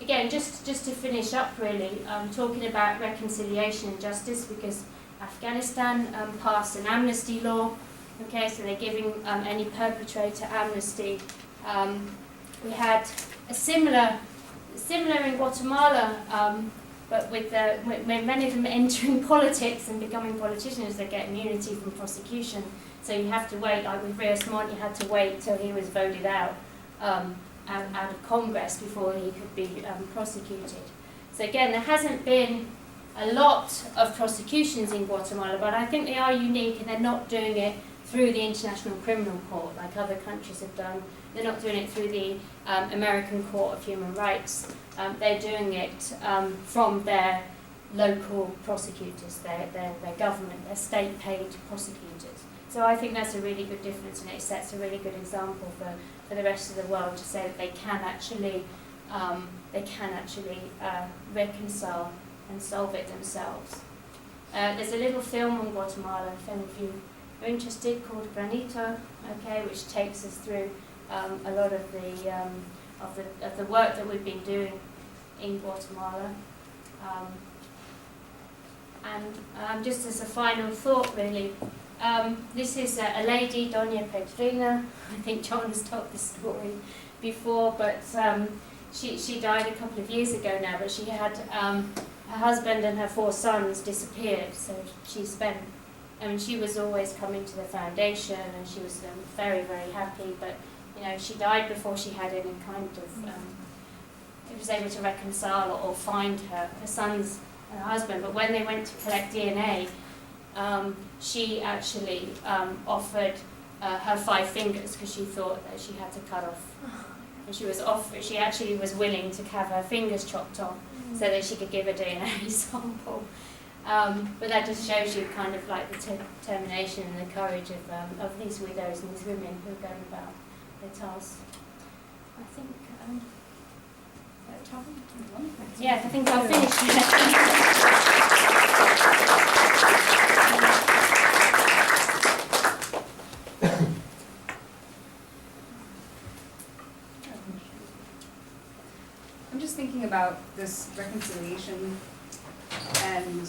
again, just to finish up really, talking about reconciliation and justice, because Afghanistan passed an amnesty law. Okay, so they're giving any perpetrator amnesty. We had a similar in Guatemala, but with many of them entering politics and becoming politicians, they get immunity from prosecution. So you have to wait, like with Rios Montt, you had to wait till he was voted out of Congress before he could be prosecuted. So again, there hasn't been a lot of prosecutions in Guatemala, but I think they are unique and they're not doing it through the International Criminal Court like other countries have done. They're not doing it through the American Court of Human Rights. They're doing it from their local prosecutors, their government, their state-paid prosecutors. So I think that's a really good difference, and it sets a really good example for the rest of the world to say that they can actually reconcile and solve it themselves. There's a little film on Guatemala, if any of you are interested, called Granito, okay, which takes us through a lot of the work that we've been doing in Guatemala. And just as a final thought, really, this is a lady, Doña Pedrina. I think John has told this story before, but she died a couple of years ago now, but she had her husband and her 4 sons disappeared, so she was always coming to the foundation, and she was very, very happy, but she died before she had any kind of was able to reconcile or find her sons and her husband. But when they went to collect DNA, she actually offered her 5 fingers because she thought that she had to cut off. And she actually was willing to have her fingers chopped off so that she could give a DNA sample. But that just shows you kind of like the determination and the courage of these widows and these women who are going about their task. I think, yeah, I think I'll finish. I'm just thinking about this reconciliation, and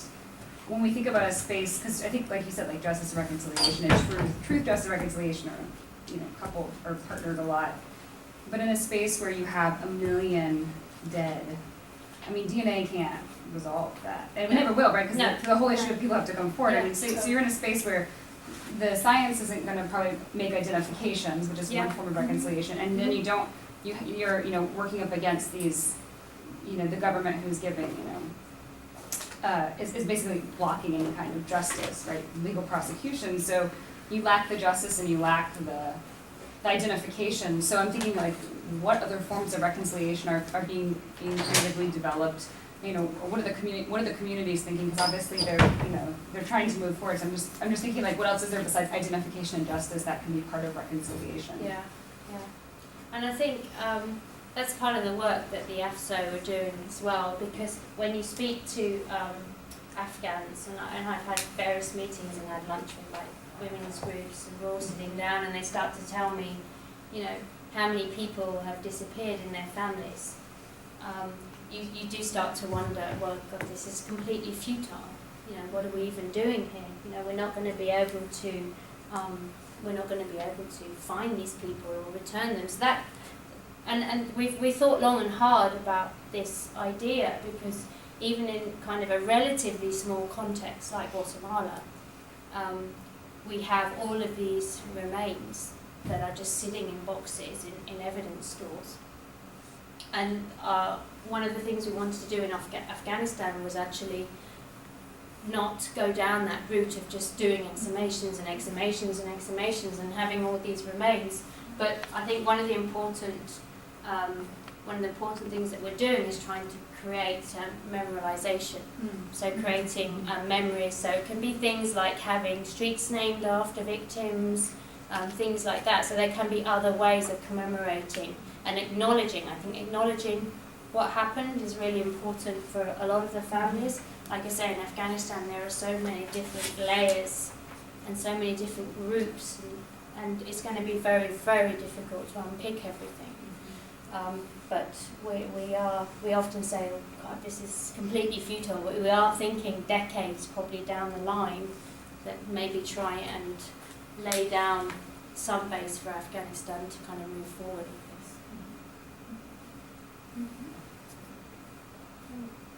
when we think about a space, because I think, like you said, like justice and reconciliation and truth, justice, and reconciliation are, coupled or partnered a lot. But in a space where you have 1 million dead, I mean, DNA can't resolve that. And it never will, right? Because the whole issue of people have to come forward. I mean, so you're in a space where the science isn't going to probably make identifications, which is one form of reconciliation, and then you're working up against these, the government who's giving, is basically blocking any kind of justice, right? Legal prosecution. So you lack the justice and you lack the identification. So I'm thinking, like, what other forms of reconciliation are being creatively developed? What are the communities thinking? Because obviously they're trying to move forward. So I'm just thinking, like, what else is there besides identification and justice that can be part of reconciliation? Yeah. And I think that's part of the work that the AFSO are doing as well, because when you speak to Afghans, and I've had various meetings and had lunch with women's groups, and we're all sitting down and they start to tell me, how many people have disappeared in their families. You do start to wonder, well, God, this is completely futile. What are we even doing here? We're not going to be able to find these people or return them. So that, and we thought long and hard about this idea, because even in kind of a relatively small context like Guatemala, we have all of these remains that are just sitting in boxes in evidence stores. And one of the things we wanted to do in Afghanistan was actually not go down that route of just doing exhumations and exhumations and exhumations and having all these remains. But I think one of the important things that we're doing is trying to create memorialization. So creating memories. So it can be things like having streets named after victims, things like that. So there can be other ways of commemorating and acknowledging. I think acknowledging what happened is really important for a lot of the families. Like I say, in Afghanistan there are so many different layers and so many different groups, and it's going to be very, very difficult to unpick everything. But we often say, oh God, this is completely futile. We are thinking decades probably down the line that maybe try and lay down some base for Afghanistan to kind of move forward with this.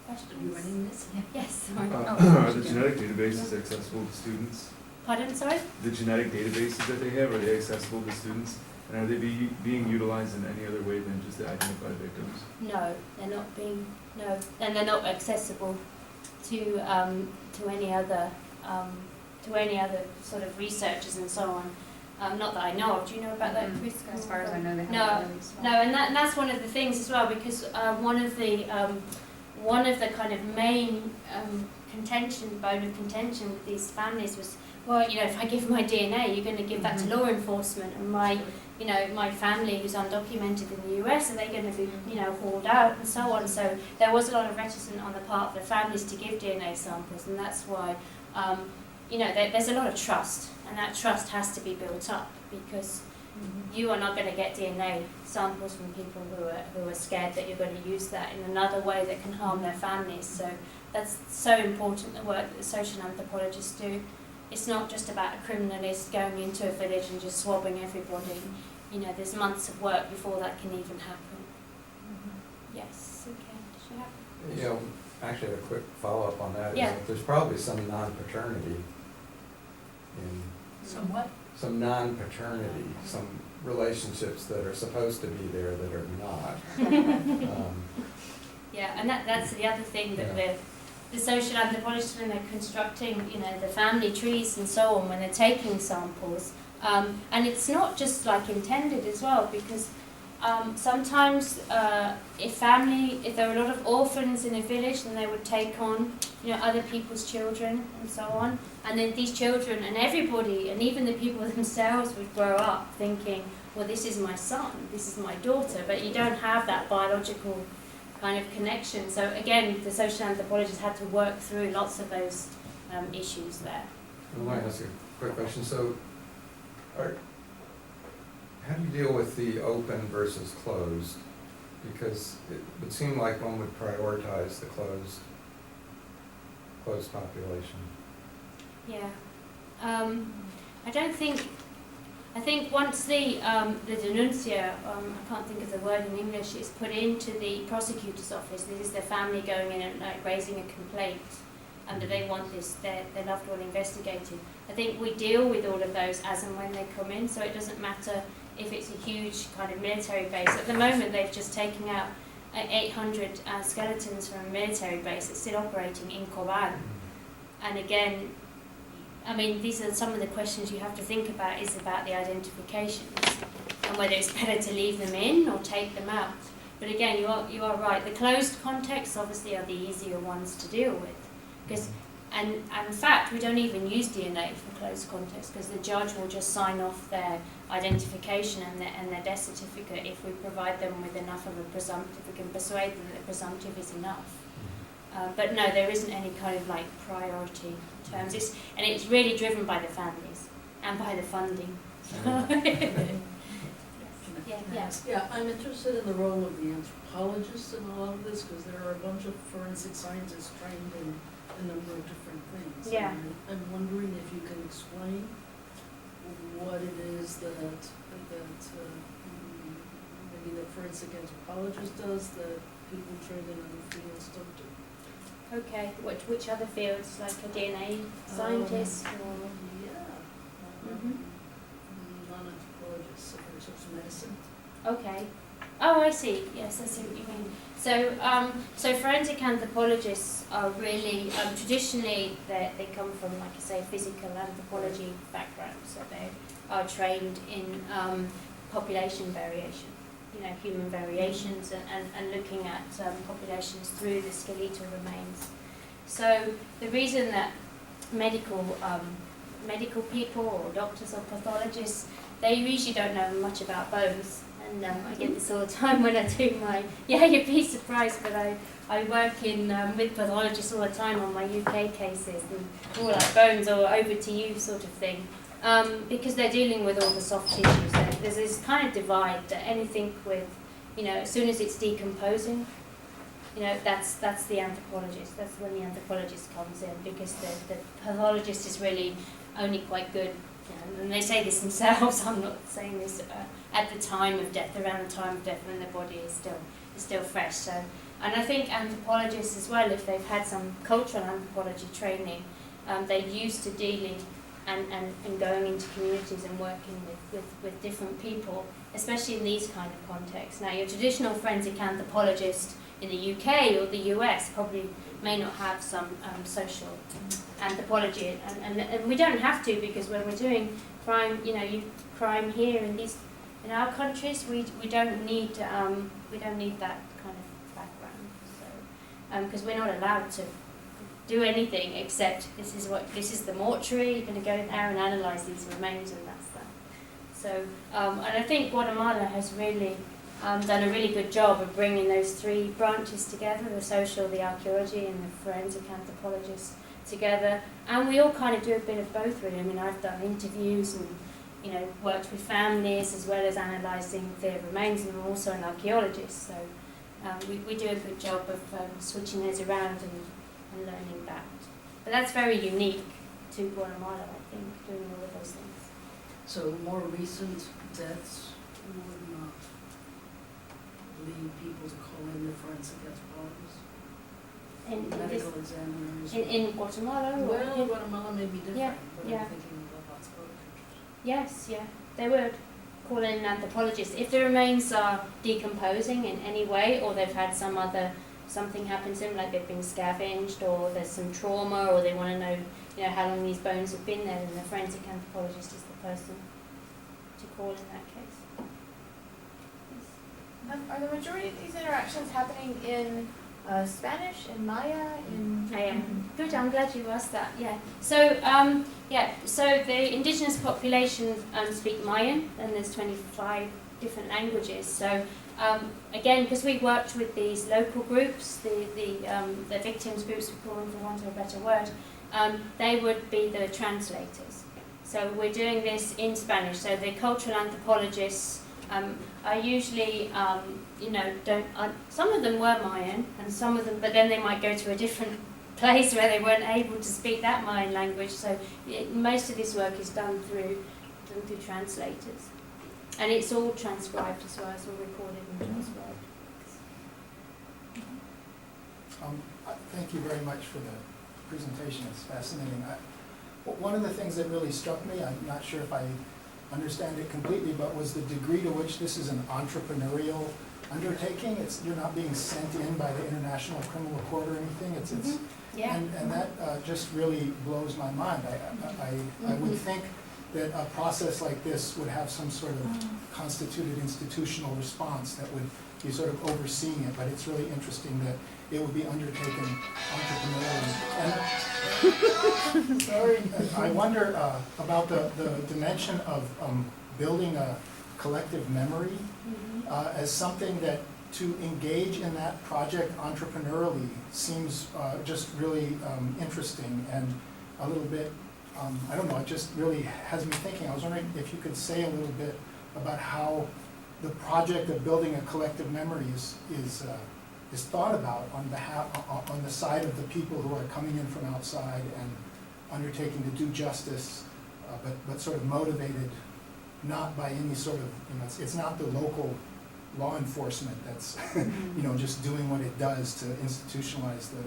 Questions? Are you running this? Yes. Are the genetic databases accessible to students? Pardon, sorry? The genetic databases that they have, are they accessible to students? And are they being utilized in any other way than just to identify victims? No, they're not being, no, and they're not accessible to any other sort of researchers and so on. Not that I know of. Do you know about that, Chris? As far as I know, they haven't No, released no, one. and that's one of the things as well, because one of the kind of main bone of contention with these families was, well, you know, if I give my DNA, you're going to give that to law enforcement, and my family who's undocumented in the US, are they going to be, hauled out and so on. So there was a lot of reticence on the part of the families to give DNA samples, and that's why, there's a lot of trust, and that trust has to be built up, because you are not going to get DNA samples from people who are scared that you're going to use that in another way that can harm their families. So that's so important, the work that the social anthropologists do. It's not just about a criminalist going into a village and just swabbing everybody. There's months of work before that can even happen. Yes, okay. You know, actually a quick follow-up on that is Yeah. that there's probably some non-paternity in Somewhat. some non-paternity, some relationships that are supposed to be there that are not. Yeah, and that's the other thing that the social anthropologists, when they're constructing, the family trees and so on, when they're taking samples, and it's not just like intended as well, because sometimes if there are a lot of orphans in a village, then they would take on, other people's children and so on, and then these children and everybody, and even the people themselves, would grow up thinking, well, this is my son, this is my daughter, but you don't have that biological kind of connection. So again, the social anthropologists had to work through lots of those issues there. I want to ask you a quick question. So, how do you deal with the open versus closed? Because it would seem like one would prioritize the closed population. Yeah. I think once the denuncia, I can't think of the word in English, is put into the prosecutor's office, this is their family going in and raising a complaint, and that they want their loved one investigated. I think we deal with all of those as and when they come in, so it doesn't matter if it's a huge kind of military base. At the moment, they've just taken out 800 skeletons from a military base that's still operating in Koban. And again, I mean, these are some of the questions you have to think about, is about the identifications and whether it's better to leave them in or take them out. But again, you are right. The closed contexts obviously are the easier ones to deal with, and in fact we don't even use DNA for closed contexts, because the judge will just sign off their identification and their death certificate if we provide them with enough of a presumptive. We can persuade them that the presumptive is enough. But no, there isn't any kind of like priority terms. It's really driven by the families and by the funding. Yeah, I'm interested in the role of the anthropologists in all of this, because there are a bunch of forensic scientists trained in a number of different things. Yeah. And I'm wondering if you can explain what it is that maybe the forensic anthropologist does that people trained in other fields don't do. Okay, which other fields, like a DNA scientist or? Non-anthropologists, so for instance, medicine. Okay. Oh, I see. Yes, I see what you mean. So forensic anthropologists are really, traditionally they come from, like I say, physical anthropology background. So they are trained in population variation, human variations, and looking at populations through the skeletal remains. So the reason that medical people or doctors or pathologists, they usually don't know much about bones, And I get this all the time when I do my, you'd be surprised, but I work in with pathologists all the time on my UK cases, and all like bones or over to you sort of thing, because they're dealing with all the soft tissues. There's this kind of divide that anything with, as soon as it's decomposing, that's the anthropologist. That's when the anthropologist comes in, because the pathologist is really only quite good. And they say this themselves. I'm not saying this at the time of death, around the time of death when the body is still fresh. So, and I think anthropologists as well, if they've had some cultural anthropology training, they're used to dealing and going into communities and working with different people, especially in these kind of contexts. Now, your traditional forensic anthropologist in the UK or the US probably may not have some social anthropology, and we don't have to, because when we're doing crime, crime here in our countries, we don't need that kind of background. So because we're not allowed to do anything except this is the mortuary. You're going to go in there and analyse these remains, and that's that. So and I think Guatemala has really done a really good job of bringing those three branches together: the social, the archaeology, and the forensic anthropologist together. And we all kind of do a bit of both, really. I mean, I've done interviews and worked with families as well as analysing their remains, and I'm also an archaeologist. So we do a good job of switching those around and learning that. But that's very unique to Guatemala, I think, doing all of those things. So more recent deaths would not lead people to call in the forensic anthropologists? Medical examiners? In Guatemala? Or Well, Guatemala may be different, Yeah, but yeah. I'm thinking about lots of other countries. Yes, they would call in an anthropologist if the remains are decomposing in any way, or they've had something happen to them, like they've been scavenged, or there's some trauma, or they want to know, how long these bones have been there. Then the forensic anthropologist is the person to call in that case. Are the majority of these interactions happening in Spanish, in Maya, in? Good, I'm glad you asked that. Yeah. So so the indigenous population speak Mayan, and there's 25 different languages. So again, because we worked with these local groups, the victims groups, we call them for want of a better word, they would be the translators. So we're doing this in Spanish. So the cultural anthropologists are usually, some of them were Mayan, and some of them, but then they might go to a different place where they weren't able to speak that Mayan language. So most of this work is done through translators. And it's all transcribed as well, it's all recorded and transcribed. Thank you very much for the presentation, it's fascinating. One of the things that really struck me, I'm not sure if I understand it completely, but was the degree to which this is an entrepreneurial undertaking. You're not being sent in by the International Criminal Court or anything. And that just really blows my mind. I would think that a process like this would have some sort of constituted institutional response that would be sort of overseeing it, but it's really interesting that it would be undertaken entrepreneurially. And sorry, I wonder about the dimension of building a collective memory as something that to engage in that project entrepreneurially seems just really interesting and a little bit, I don't know, it just really has me thinking. I was wondering if you could say a little bit about how the project of building a collective memory is thought about on the side of the people who are coming in from outside and undertaking to do justice, but sort of motivated not by any sort of, it's not the local law enforcement that's just doing what it does to institutionalize the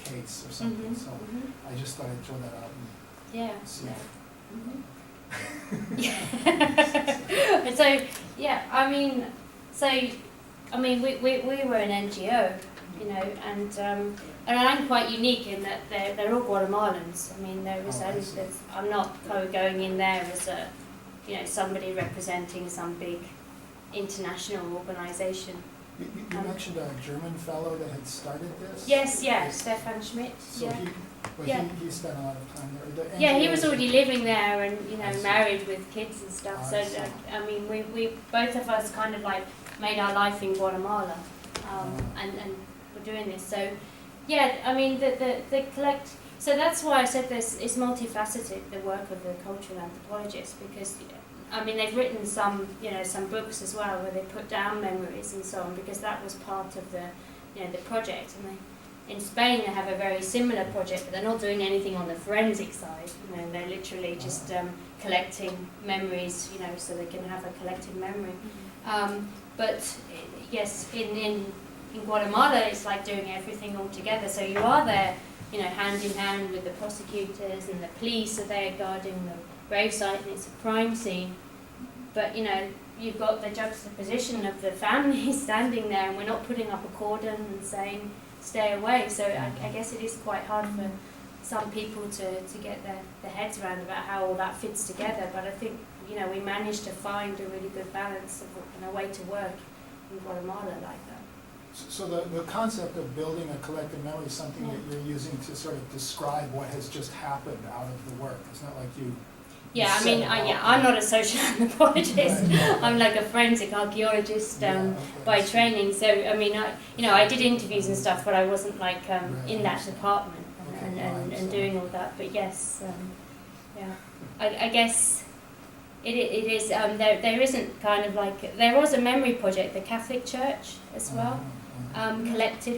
case or something. So I just thought I'd throw that out. See. We were an NGO, and I'm quite unique in that they're all Guatemalans. I mean, I'm not going in there as somebody representing some big international organisation. You mentioned a German fellow that had started this? Yes, yeah, Stefan Schmidt, So yeah. he spent a lot of time there. The Yeah, he NGOs was already living there and, you know, I see. married with kids and stuff. So, I see. I mean, we both of us kind of like made our life in Guatemala, and we're doing this. So, yeah, I mean, the collect. So that's why I said this is multifaceted, the work of the cultural anthropologist, because, I mean, they've written some, you know, some books as well where they put down memories and so on, because that was part of the, you know, the project. And in Spain, they have a very similar project, but they're not doing anything on the forensic side. You know, they're literally just collecting memories, you know, so they can have a collective memory. But yes, in Guatemala, it's like doing everything all together. So you are there, you know, hand in hand with the prosecutors and the police are there guarding the gravesite, and it's a crime scene. But, you know, you've got the juxtaposition of the family standing there, and we're not putting up a cordon and saying, stay away. So I guess it is quite hard for some people to get their heads around about how all that fits together. But I think, you know, we managed to find a really good balance of, and a way to work in Guatemala like that. So the concept of building a collective memory is something that you're using to sort of describe what has just happened out of the work. It's not like you. Yeah, I mean, I'm not a social anthropologist. Right. I'm like a forensic archaeologist Okay. by training. So I mean, I did interviews and stuff, but I wasn't like in that department and doing all that. But yes, yeah, I guess it is. There isn't kind of like there was a memory project, the Catholic Church as well.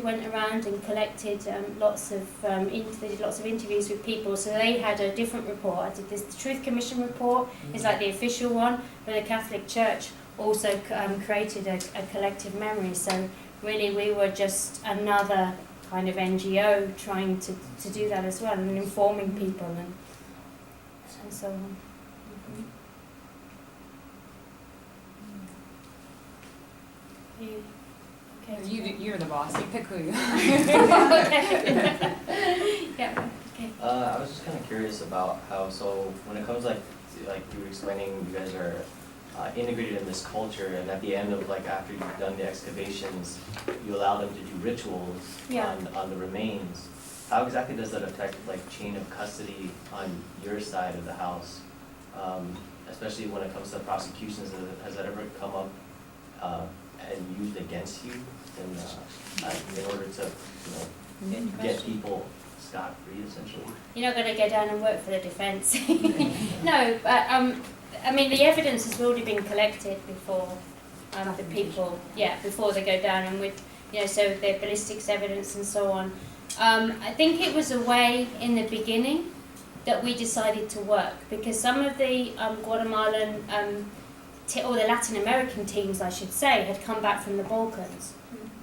Went around and collected lots of they did lots of interviews with people. So they had a different report. I did this the Truth Commission report is like the official one, but the Catholic Church also created a collective memory. So really, we were just another kind of NGO trying to do that as well and informing people and so on. You're the boss. You pick who you. Yeah. Okay. I was just kind of curious about how, so when it comes like you were explaining, you guys are integrated in this culture, and at the end of like after you've done the excavations, you allow them to do rituals on the remains. How exactly does that affect like chain of custody on your side of the house, especially when it comes to prosecutions? Has that ever come up and used against you in order to, you know, get people scot-free, essentially? You're not going to go down and work for the defence. No, but I mean, the evidence has already been collected before the people, before they go down, and with, you know, so the ballistics evidence and so on. I think it was a way in the beginning that we decided to work, because some of the Guatemalan or the Latin American teams, I should say, had come back from the Balkans,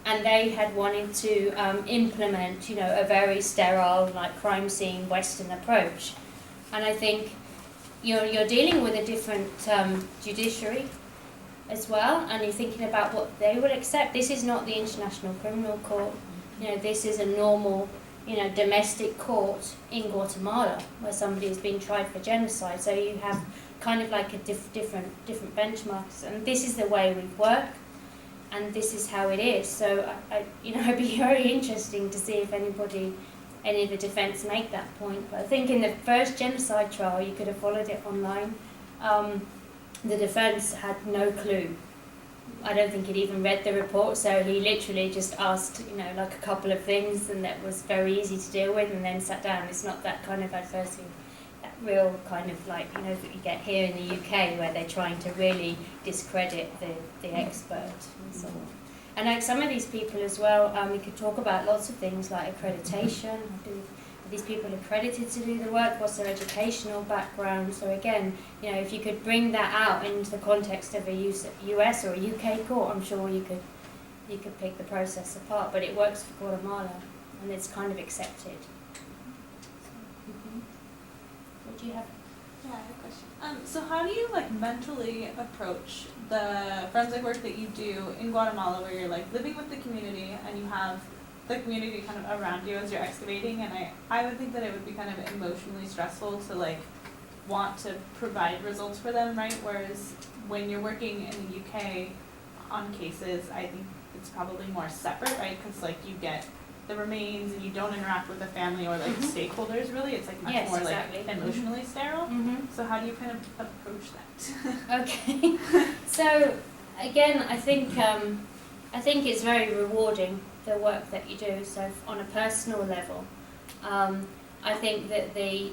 and they had wanted to implement, you know, a very sterile, like crime scene Western approach. And I think you're dealing with a different judiciary as well, and you're thinking about what they would accept. This is not the International Criminal Court. You know, this is a normal, you know, domestic court in Guatemala where somebody has been tried for genocide. So you have kind of like a different benchmarks, and this is the way we work, and this is how it is. So it'd be very interesting to see if any of the defence make that point. But I think in the first genocide trial, you could have followed it online. The defence had no clue. I don't think he'd even read the report, so he literally just asked, you know, like a couple of things, and that was very easy to deal with, and then sat down. It's not that kind of adversity. Real kind of like, you know, that you get here in the UK where they're trying to really discredit the expert and so on. And like some of these people as well, we could talk about lots of things like accreditation. Are these people accredited to do the work? What's their educational background? So again, you know, if you could bring that out into the context of a US or a UK court, I'm sure you could pick the process apart. But it works for Guatemala, and it's kind of accepted. What do you have? Yeah, I have a question. So how do you like mentally approach the forensic work that you do in Guatemala, where you're like living with the community and you have the community kind of around you as you're excavating? And I would think that it would be kind of emotionally stressful to like want to provide results for them, right? Whereas when you're working in the UK, on cases, I think it's probably more separate, right? Because like you get the remains and you don't interact with the family or like stakeholders really. It's like much Yes, more exactly. like emotionally sterile. Mm-hmm. So how do you kind of approach that? Okay. So again, I think it's very rewarding, the work that you do. So on a personal level, I think that the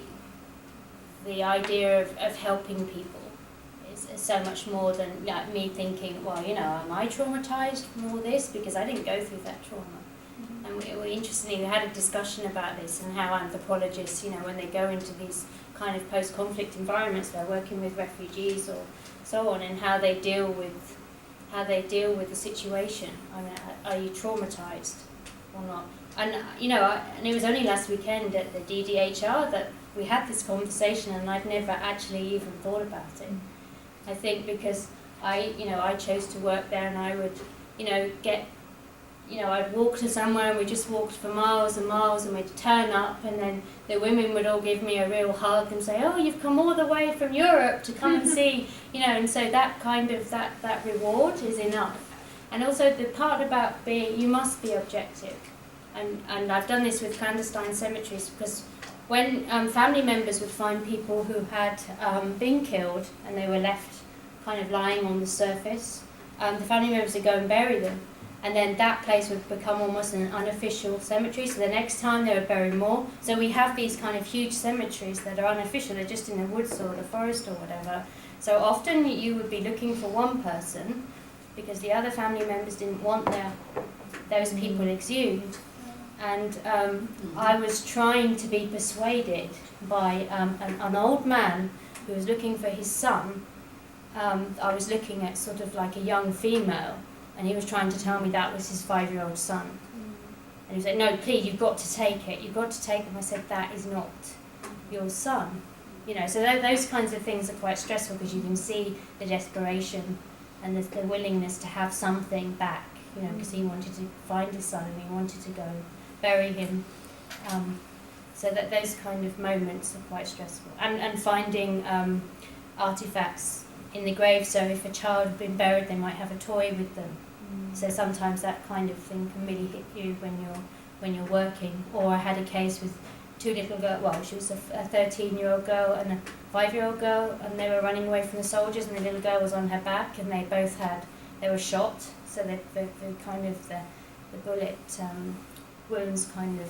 idea of helping people is so much more than like, me thinking, well, you know, am I traumatized from all this because I didn't go through that trauma. And we interestingly, we had a discussion about this and how anthropologists, you know, when they go into these kind of post-conflict environments, they're working with refugees or so on, and how they deal with the situation. I mean, are you traumatized or not? And you know, and it was only last weekend at the DDHR that we had this conversation, and I'd never actually even thought about it. I think because I chose to work there, and I would, I'd walk to somewhere and we just walked for miles and miles, and we'd turn up, and then the women would all give me a real hug and say, oh, you've come all the way from Europe to come and see, and so that kind of, that reward is enough. And also the part about you must be objective. And I've done this with clandestine cemeteries, because when family members would find people who had been killed and they were left kind of lying on the surface, the family members would go and bury them. And then that place would become almost an unofficial cemetery, so the next time they would bury more. So we have these kind of huge cemeteries that are unofficial, they're just in the woods or the forest or whatever. So often you would be looking for one person because the other family members didn't want those people exhumed. And I was trying to be persuaded by an old man who was looking for his son. I was looking at sort of like a young female, and he was trying to tell me that was his 5-year-old son. And he was like, no, please, you've got to take it. You've got to take him. I said, that is not your son. So those kinds of things are quite stressful, because you can see the desperation and the willingness to have something back, because he wanted to find his son and he wanted to go bury him. So that those kind of moments are quite stressful. And finding artifacts in the grave. So if a child had been buried, they might have a toy with them. So sometimes that kind of thing can really hit you when you're working. Or I had a case with two little girls. Well, she was a 13-year-old girl and a 5-year-old girl, and they were running away from the soldiers, and the little girl was on her back, and they were shot. So the bullet wounds kind of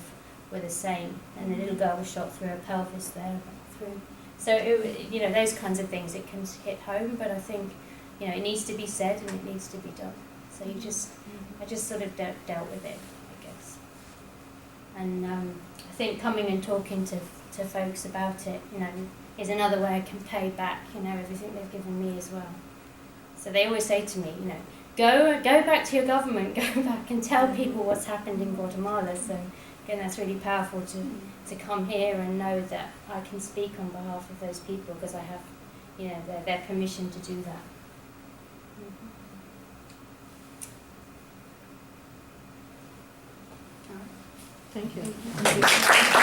were the same, and the little girl was shot through her pelvis there, through. So those kinds of things, it can hit home, but I think it needs to be said and it needs to be done. So I just sort of dealt with it, I guess. And I think coming and talking to folks about it, is another way I can pay back, everything they've given me as well. So they always say to me, go back to your government, go back and tell people what's happened in Guatemala. So again, that's really powerful to come here and know that I can speak on behalf of those people, because I have, their permission to do that. Thank you. Thank you.